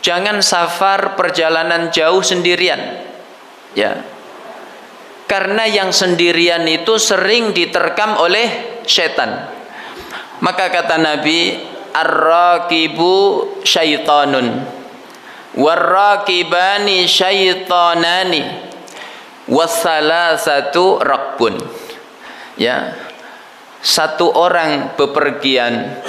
Jangan safar perjalanan jauh sendirian. Ya. Karena yang sendirian itu sering diterkam oleh setan. Maka kata Nabi, ar-raqibu syaitanun war-raqibani syaitanani wassalasatu raqbun. Ya. Satu orang bepergian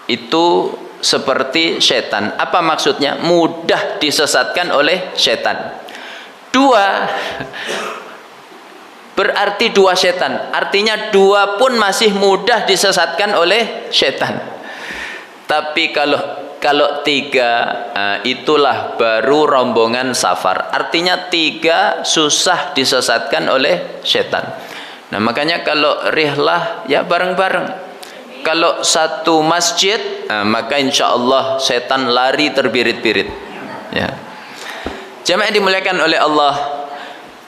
itu seperti setan. Apa maksudnya? Mudah disesatkan oleh setan. Dua berarti dua setan. Artinya dua pun masih mudah disesatkan oleh setan. Tapi kalau tiga, itulah baru rombongan safar. Artinya tiga susah disesatkan oleh setan. Nah makanya kalau rihlah ya bareng-bareng. Kalau satu masjid, maka insya Allah setan lari terbirit-birit. Ya. Jamaah dimuliakan oleh Allah.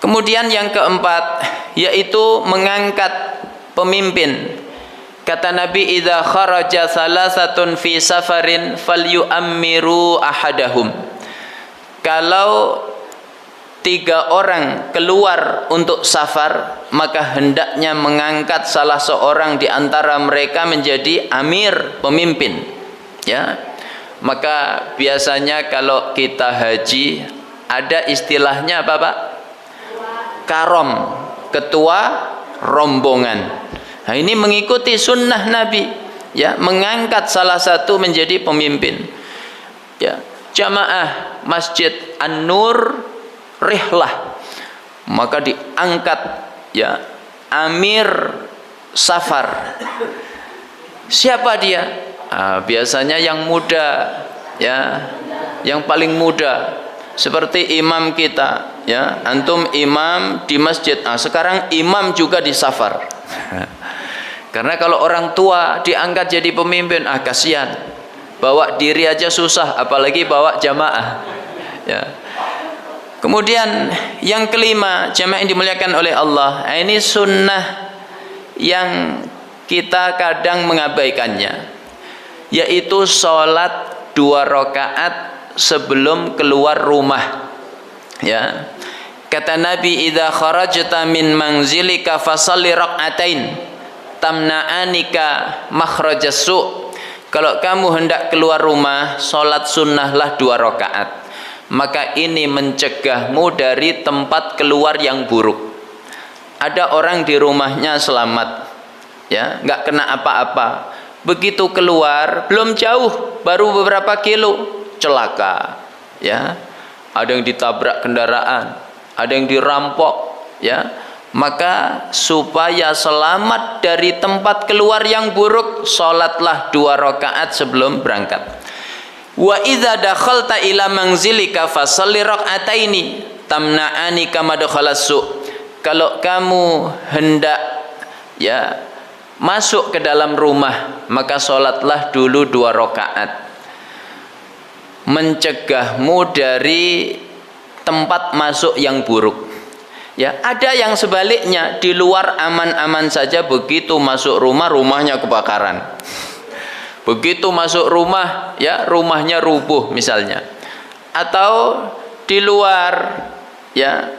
Kemudian yang keempat yaitu mengangkat pemimpin. Kata Nabi, idza kharaja salasatun fi safarin falyu'ammiru ahadahum. Kalau tiga orang keluar untuk safar, maka hendaknya mengangkat salah seorang di antara mereka menjadi amir, pemimpin. Ya. Maka biasanya kalau kita haji ada istilahnya apa, Pak? Karom, ketua rombongan. Nah, ini mengikuti sunnah Nabi, ya, mengangkat salah satu menjadi pemimpin. Ya, jamaah Masjid An-Nur rihlah, maka diangkat ya amir safar. Siapa dia? Biasanya yang muda, ya, yang paling muda. Seperti imam kita, ya, antum imam di masjid. Sekarang imam juga di safar. Karena kalau orang tua diangkat jadi pemimpin, kasihan. Bawa diri aja susah, apalagi bawa jamaah. Ya. Kemudian yang kelima, jamaah yang dimuliakan oleh Allah, ini sunnah yang kita kadang mengabaikannya, yaitu sholat 2 rakaat sebelum keluar rumah. Ya. Kata Nabi, idza kharajta min manzilika fasalli rak'atain tamna'anika makhrajas su'. Kalau kamu hendak keluar rumah, salat sunnahlah 2 rakaat. Maka ini mencegahmu dari tempat keluar yang buruk. Ada orang di rumahnya selamat, ya, enggak kena apa-apa. Begitu keluar, belum jauh, baru beberapa kilo, celaka, ya. Ada yang ditabrak kendaraan, ada yang dirampok, ya. Maka supaya selamat dari tempat keluar yang buruk, salatlah 2 rakaat sebelum berangkat. Wa idza dakhalta ila manzilika fasalli rak'ataini tamna'anika madkhalas su'. Kalau kamu hendak, ya, masuk ke dalam rumah, maka salatlah dulu 2 rakaat, mencegahmu dari tempat masuk yang buruk. Ya, ada yang sebaliknya, di luar aman-aman saja, begitu masuk rumah, rumahnya kebakaran. Begitu masuk rumah, ya, rumahnya rubuh misalnya. Atau di luar, ya,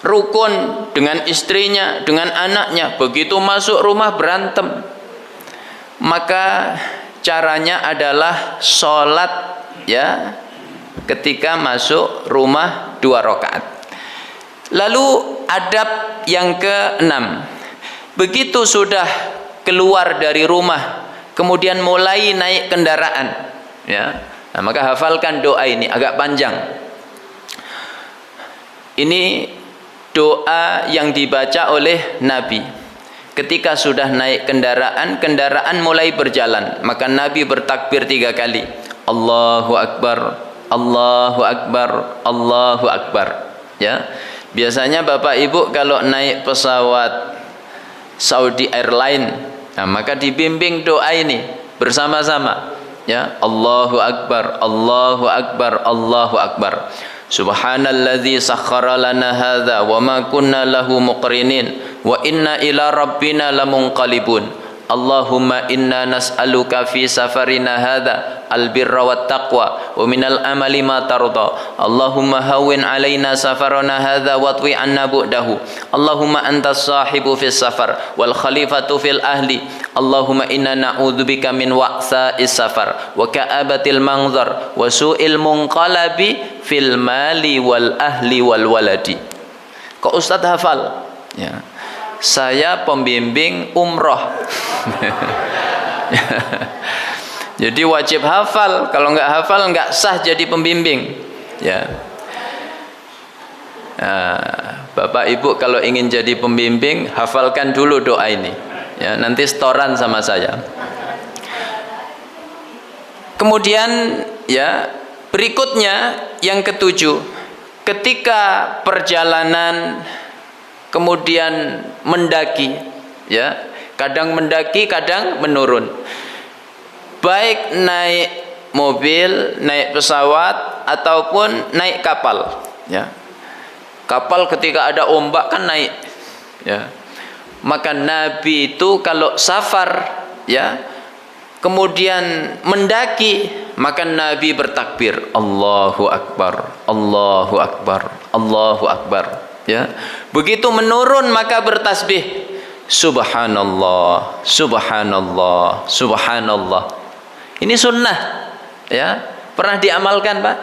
rukun dengan istrinya, dengan anaknya, begitu masuk rumah berantem. Maka caranya adalah sholat, ya, ketika masuk rumah 2 rakaat. Lalu adab yang ke-6, begitu sudah keluar dari rumah, kemudian mulai naik kendaraan, ya, nah, maka hafalkan doa ini, agak panjang. Ini doa yang dibaca oleh Nabi ketika sudah naik kendaraan, kendaraan mulai berjalan, maka Nabi bertakbir 3 kali, Allahu Akbar, Allahu Akbar, Allahu Akbar. Ya, biasanya Bapak Ibu kalau naik pesawat Saudi Airline. Nah, maka dibimbing doa ini bersama-sama. Ya, Allahu Akbar, Allahu Akbar, Allahu Akbar. Subhanalladzi sakhkhara lana hadza wa ma kunna lahu muqrinin wa inna ila rabbina lamunqalibun. Allahumma inna nas'aluka fi safarina hadza albirra wat taqwa wa minal amali ma tarda. Allahumma hawwin alaina safarana hadza wa twi anna bu'dahu. Allahumma antas sahibu fis safar wal khalifatu fil ahli. Allahumma inna na'udzubika min wa'sa'is safar wa ka'abatil manzar wa su'il munqalabi fil mali wal ahli wal waladi. Kok Ustaz hafal? Ya. Saya pembimbing umroh. Jadi wajib hafal. Kalau nggak hafal nggak sah jadi pembimbing. Ya. Nah, Bapak Ibu kalau ingin jadi pembimbing, hafalkan dulu doa ini. Ya, nanti setoran sama saya. Kemudian ya berikutnya yang ketujuh, ketika perjalanan kemudian mendaki, ya kadang mendaki kadang menurun, baik naik mobil, naik pesawat ataupun naik kapal, ya kapal ketika ada ombak kan naik, ya maka Nabi itu kalau safar, ya kemudian mendaki, maka Nabi bertakbir Allahu Akbar, Allahu Akbar, Allahu Akbar. Ya, begitu menurun maka bertasbih Subhanallah, Subhanallah, Subhanallah. Ini sunnah, ya pernah diamalkan Pak?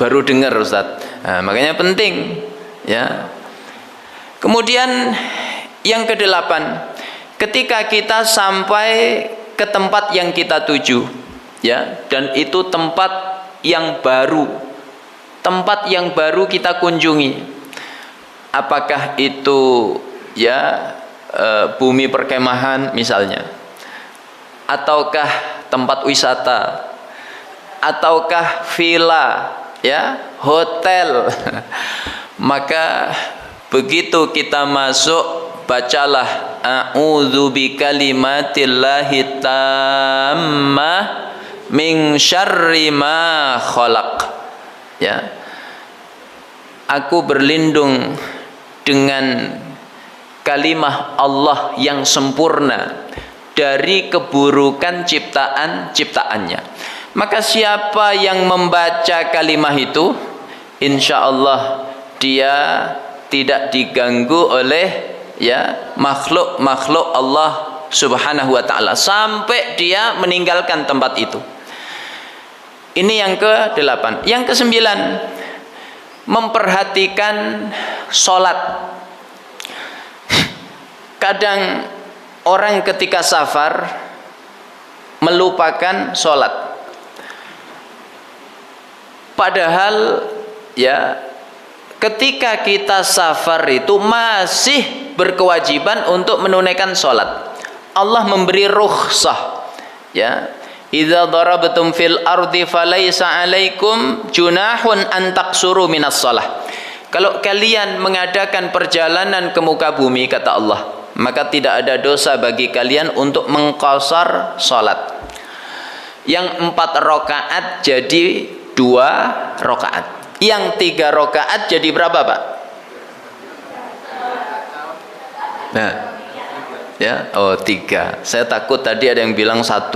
Baru dengar Ustaz. Nah, makanya penting, ya. Kemudian yang kedelapan, ketika kita sampai ke tempat yang kita tuju, ya dan itu tempat yang baru. Tempat yang baru kita kunjungi, apakah itu ya bumi perkemahan misalnya, ataukah tempat wisata, ataukah villa, ya hotel, maka begitu kita masuk, bacalah a'udzu bikalimatillahi tammah min syarri ma khalaq. Ya, aku berlindung dengan kalimah Allah yang sempurna dari keburukan ciptaannya. Maka siapa yang membaca kalimah itu, insya Allah dia tidak diganggu oleh ya makhluk Allah Subhanahu wa ta'ala sampai dia meninggalkan tempat itu. Ini yang ke-8. Yang ke-9, memperhatikan sholat. Kadang orang ketika safar melupakan sholat. Padahal ya ketika kita safar itu masih berkewajiban untuk menunaikan sholat. Allah memberi rukhsah, ya. Idza darabtum fil ardi falaysa 'alaikum junahun an taqsuru minas shalah. Kalau kalian mengadakan perjalanan ke muka bumi, kata Allah, maka tidak ada dosa bagi kalian untuk mengqasar salat. Yang 4 rakaat jadi 2 rakaat. Yang 3 rakaat jadi berapa, Pak? Nah, ya, oh 3. Saya takut tadi ada yang bilang 1.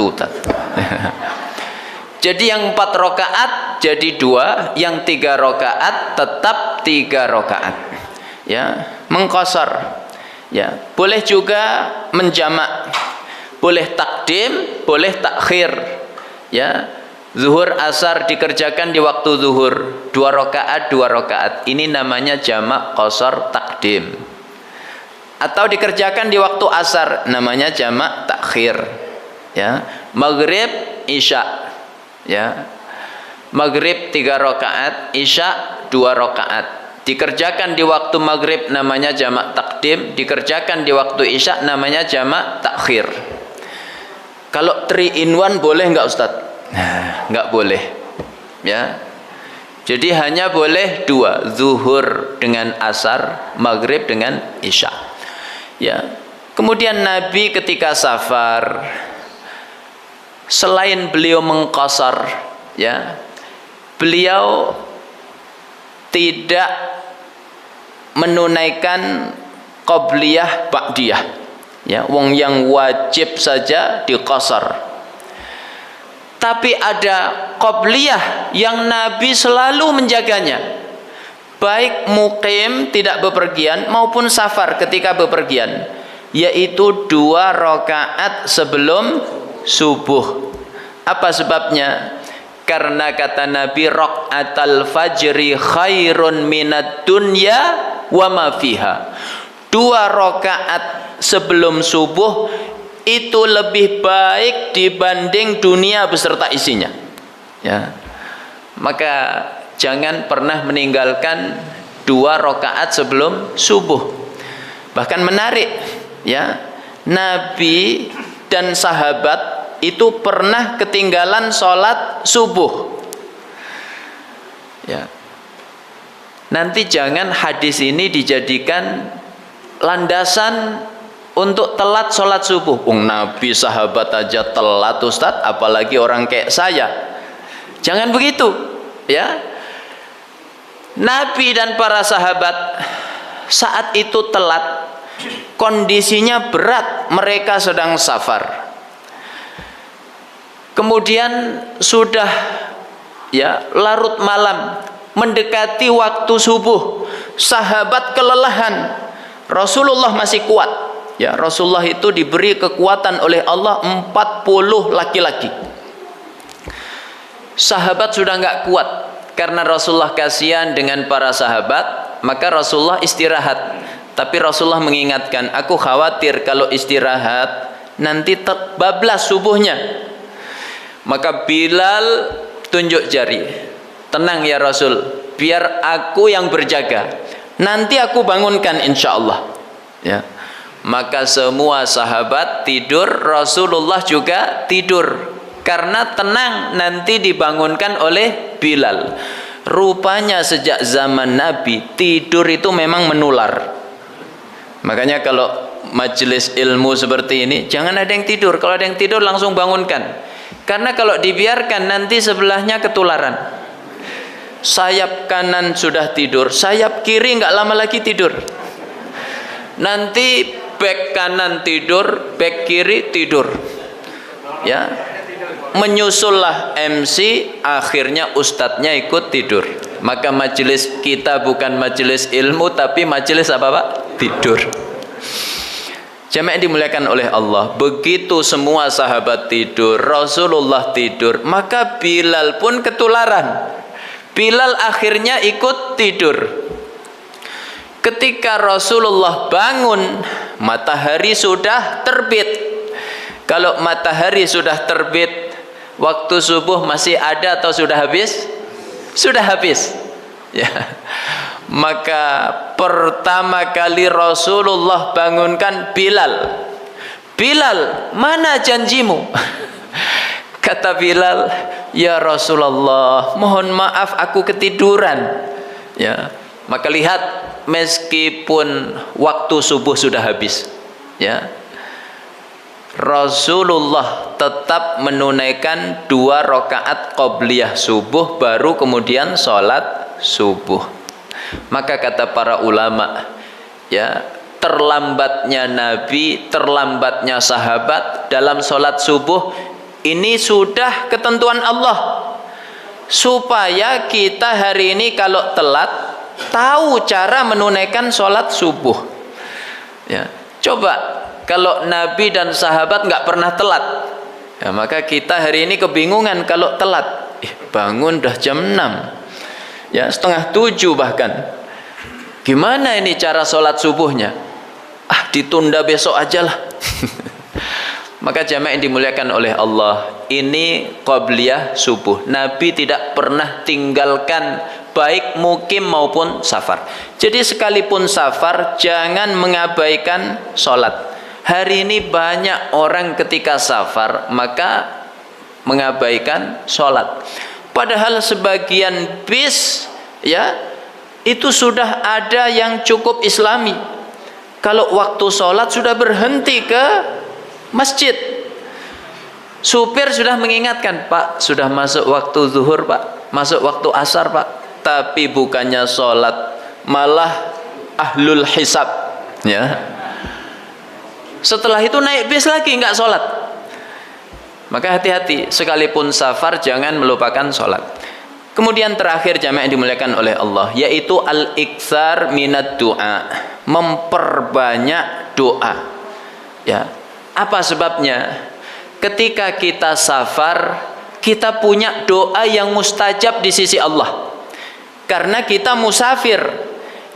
Jadi yang 4 rakaat jadi 2, yang 3 rakaat tetap 3 rakaat. Ya, mengqasar. Ya, boleh juga menjamak. Boleh takdim, boleh takhir. Ya, zuhur asar dikerjakan di waktu zuhur, 2 rakaat 2 rakaat. Ini namanya jamak qasar takdim. Atau dikerjakan di waktu asar, namanya jamak takhir. Ya, maghrib isya, ya, maghrib 3 rakaat, isya 2 rakaat. Dikerjakan di waktu maghrib namanya jamak takdim, dikerjakan di waktu isya namanya jamak takhir. Kalau 3 in 1 boleh nggak Ustaz? Nah, nggak boleh, ya. Jadi hanya boleh 2, zuhur dengan asar, maghrib dengan isya. Ya. Kemudian Nabi ketika safar, selain beliau mengqasar, ya, beliau tidak menunaikan qabliyah ba'diyah. Ya, wong yang wajib saja diqasar. Tapi ada qabliyah yang Nabi selalu menjaganya, baik muqim tidak bepergian maupun safar ketika bepergian, yaitu 2 rakaat sebelum subuh. Apa sebabnya? Karena kata Nabi, raqatal fajri khairun minad dunya wa ma fiha. 2 rakaat sebelum subuh itu lebih baik dibanding dunia beserta isinya. Ya. Maka jangan pernah meninggalkan 2 rakaat sebelum subuh. Bahkan menarik, ya, Nabi dan sahabat itu pernah ketinggalan sholat subuh. Ya. Nanti jangan hadis ini dijadikan landasan untuk telat sholat subuh. Nabi sahabat aja telat Ustadz, apalagi orang kayak saya. Jangan begitu, ya. Nabi dan para sahabat saat itu telat, kondisinya berat, mereka sedang safar. Kemudian sudah, ya, larut malam, mendekati waktu subuh, sahabat kelelahan, Rasulullah masih kuat. Ya, Rasulullah itu diberi kekuatan oleh Allah 40 laki-laki. Sahabat sudah nggak kuat karena Rasulullah kasihan dengan para sahabat, maka Rasulullah istirahat. Tapi Rasulullah mengingatkan, aku khawatir kalau istirahat nanti bablas subuhnya. Maka Bilal tunjuk jari, tenang ya Rasul, biar aku yang berjaga, nanti aku bangunkan insya Allah. Ya. Maka semua sahabat tidur, Rasulullah juga tidur, karena tenang nanti dibangunkan oleh Bilal. Rupanya sejak zaman Nabi tidur itu memang menular. Makanya kalau majelis ilmu seperti ini jangan ada yang tidur. Kalau ada yang tidur langsung bangunkan. Karena kalau dibiarkan nanti sebelahnya ketularan. Sayap kanan sudah tidur, sayap kiri nggak lama lagi tidur. Nanti back kanan tidur, back kiri tidur. Ya. Menyusullah MC, akhirnya ustadznya ikut tidur. Maka majelis kita bukan majelis ilmu, tapi majelis apa Pak? Tidur. Jamaah dimuliakan oleh Allah, begitu semua sahabat tidur, Rasulullah tidur, maka Bilal pun ketularan. Bilal akhirnya ikut tidur. Ketika Rasulullah bangun, matahari sudah terbit. Kalau matahari sudah terbit, waktu subuh masih ada atau sudah habis? Sudah habis. Ya. Maka pertama kali Rasulullah bangunkan Bilal. Bilal, mana janjimu? Kata Bilal, ya Rasulullah, mohon maaf aku ketiduran. Ya. Maka lihat, meskipun waktu subuh sudah habis, ya, Rasulullah tetap menunaikan 2 rakaat qabliyah subuh, baru kemudian sholat subuh. Maka kata para ulama, ya, terlambatnya Nabi, terlambatnya sahabat dalam sholat subuh ini sudah ketentuan Allah, supaya kita hari ini kalau telat tahu cara menunaikan sholat subuh. Ya, coba kalau Nabi dan sahabat nggak pernah telat, ya, maka kita hari ini kebingungan kalau telat. Bangun dah jam 6, ya, setengah 7 bahkan. Gimana ini cara sholat subuhnya? Ditunda besok aja lah. Maka jamaah yang dimuliakan oleh Allah, ini qabliyah subuh. Nabi tidak pernah tinggalkan, baik mukim maupun safar. Jadi sekalipun safar, jangan mengabaikan sholat. Hari ini banyak orang ketika safar, maka mengabaikan sholat. Padahal sebagian bis, ya, itu sudah ada yang cukup islami. Kalau waktu sholat sudah berhenti ke masjid, supir sudah mengingatkan, Pak, sudah masuk waktu zuhur Pak, masuk waktu asar Pak, tapi bukannya sholat, malah ahlul hisab, ya. Setelah itu naik bis lagi nggak sholat. Maka hati-hati, sekalipun safar jangan melupakan sholat. Kemudian terakhir jamaah yang dimuliakan oleh Allah, yaitu al-iktsar minad du'a, memperbanyak doa. Ya, apa sebabnya? Ketika kita safar, kita punya doa yang mustajab di sisi Allah. Karena kita musafir.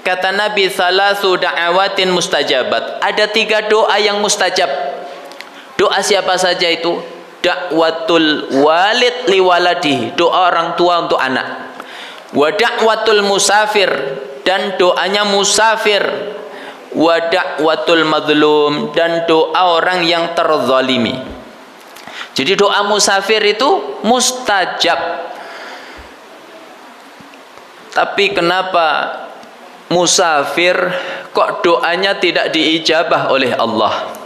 Kata Nabi, salasu da'awatin mustajabat. Ada 3 doa yang mustajab. Doa siapa saja itu? Da'watul walid liwaladihi, doa orang tua untuk anak. Wa da'watul musafir, dan doanya musafir. Wa da'watul madlum, dan doa orang yang terzalimi. Jadi doa musafir itu mustajab. Tapi kenapa musafir kok doanya tidak diijabah oleh Allah?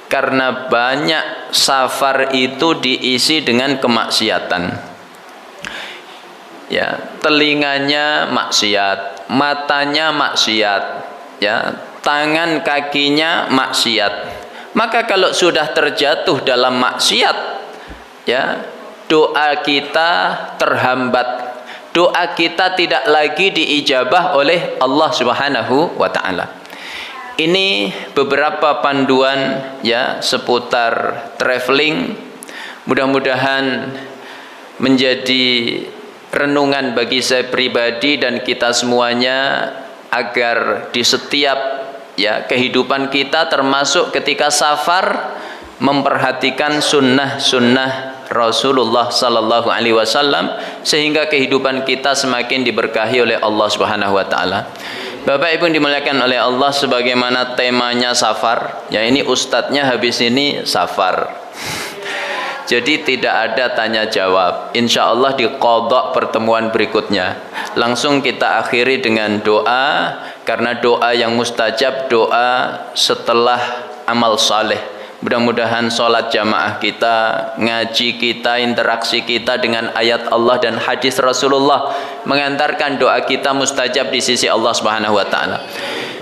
Karena banyak safar itu diisi dengan kemaksiatan. Ya, telinganya maksiat, matanya maksiat, ya, tangan kakinya maksiat. Maka kalau sudah terjatuh dalam maksiat, ya, doa kita terhambat. Doa kita tidak lagi diijabah oleh Allah Subhanahu wa taala. Ini beberapa panduan, ya, seputar traveling. Mudah-mudahan menjadi renungan bagi saya pribadi dan kita semuanya, agar di setiap, ya, kehidupan kita, termasuk ketika safar, memperhatikan sunnah-sunnah Rasulullah sallallahu alaihi wasallam, sehingga kehidupan kita semakin diberkahi oleh Allah Subhanahu wa taala. Bapak Ibu yang dimuliakan oleh Allah, sebagaimana temanya safar, ya, ini ustadznya habis ini safar. Jadi tidak ada tanya jawab. Insya Allah di qadha pertemuan berikutnya. Langsung kita akhiri dengan doa, karena doa yang mustajab doa setelah amal saleh. Mudah-mudahan sholat jamaah kita, ngaji kita, interaksi kita dengan ayat Allah dan hadis Rasulullah mengantarkan doa kita mustajab di sisi Allah Subhanahu wa taala.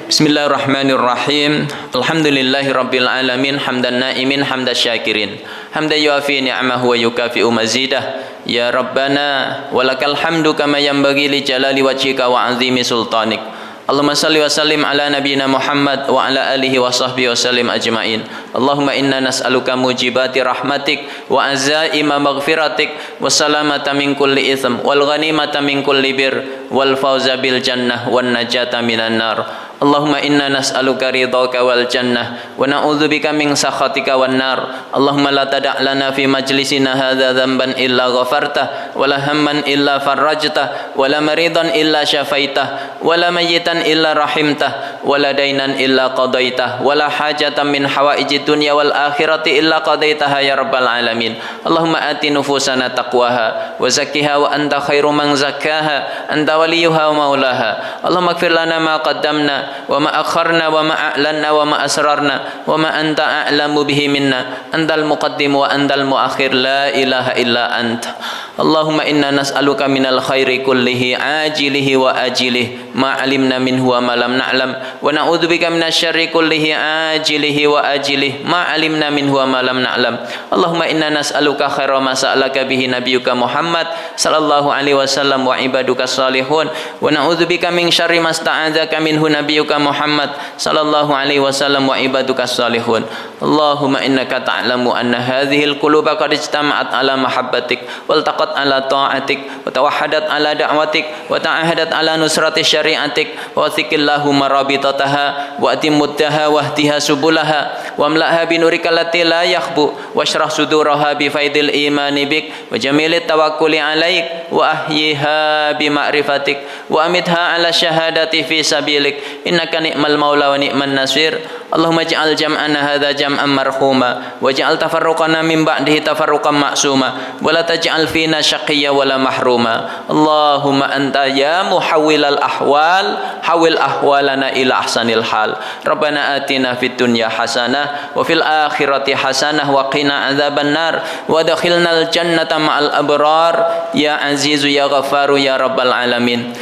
Bismillahirrahmanirrahim. Alhamdulillahirabbil alamin, hamdan naimin hamdas syakirin. Hamdan yuafi ni'amahu wa yukafi'u mazidah. Ya Rabbana walakal hamdu kama yanbaghi li jalali wajhika wa 'azimi sultanik. Allahumma salli wa sallim ala nabiyyina Muhammad wa ala alihi wa sahbihi wa sallim ajma'in. Allahumma inna nas'aluka mujibati rahmatik wa azaima maghfiratik wa salamata min kulli itham wal ghanimata min kulli bir wal fawza bil jannah wan najata minan nar. Allahumma inna nas'aluka ridhaka wal jannah wa na'udzubika min sakhatika wan nar. Allahumma la tada' lana fi majlisina hadza dhanban illa ghafartah wa la hamman illa farajtah wa la maridan illa syafaitah wa la mayyitan illa rahimtah wa la dainan illa qadaitah wa la hajatan min hawaijid dunya wal akhirati illa qadaitaha ya rabbal alamin. Allahumma ati nufusana taqwaha wa zakkiha wa anta khairu man zakkaha anta waliyuha wa maulaha. Allahumma ighfir lana ma qaddamna wa ma akharna wa ma a'lanna wa ma asrarna wa ma anta a'lamu bihi minna antal muqaddim wa antal muakhir la ilaha illa anta. Allahumma inna nas'aluka minal khairi kullihi ajilihi wa ajilihi ma alimna minhu wa ma lam na'lam wa na'udzubika minasy syarri kullihi ajilihi wa ajilihi ma alimna minhu wa ma lam na'lam. Allahumma inna nas'aluka khaira ma sa'alaka bihi nabiyyuka Muhammad sallallahu alaihi wasallam wa ibaduka salihun wa na'udzubika min syarri ma sta'adzaka minhu nabiyyuka Muhammad sallallahu alaihi wasallam wa ibaduka salihun. Allahumma innaka ta'lamu anna hadhil quluba qad ijtama'at ala mahabbatik wal taqat ala ta'atik wa tawahhadat ala da'watik wa ta'ahadat ala nusrati syari'atik wa thiqillahu marabitataha wa atimuddaha wa ihtiha subulaha واملأها بنورك التي لا يخبو واشرح صدورها بفيض الإيمان بك وجميل التوكل عليك وأحييها بمعرفتك وأمتها على الشهادة في سبيلك إنك نعم المولى ونعم النصير اللهم اجعل جمعنا هذا جمعا مرحوما واجعل تفرقنا من بعده تفرقا معصوما ولا تجعل فينا شقيا ولا محروما اللهم أنت يا محول الأحوال حول أحوالنا إلى أحسن الحال ربنا آتنا في الدنيا حسنة وفي الآخرة حسنة وقنا عذاب النار وادخلنا الجنة مع الأبرار يا عزيز يا غفار يا رب العالمين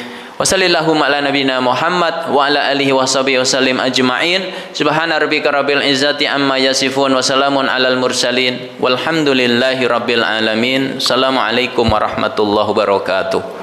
وصلى اللهم على نبينا محمد وعلى آله وصحبه وسلم أجمعين سبحان ربك رب العزة عما يصفون وسلام على المرسلين والحمد لله رب العالمين السلام عليكم ورحمة الله وبركاته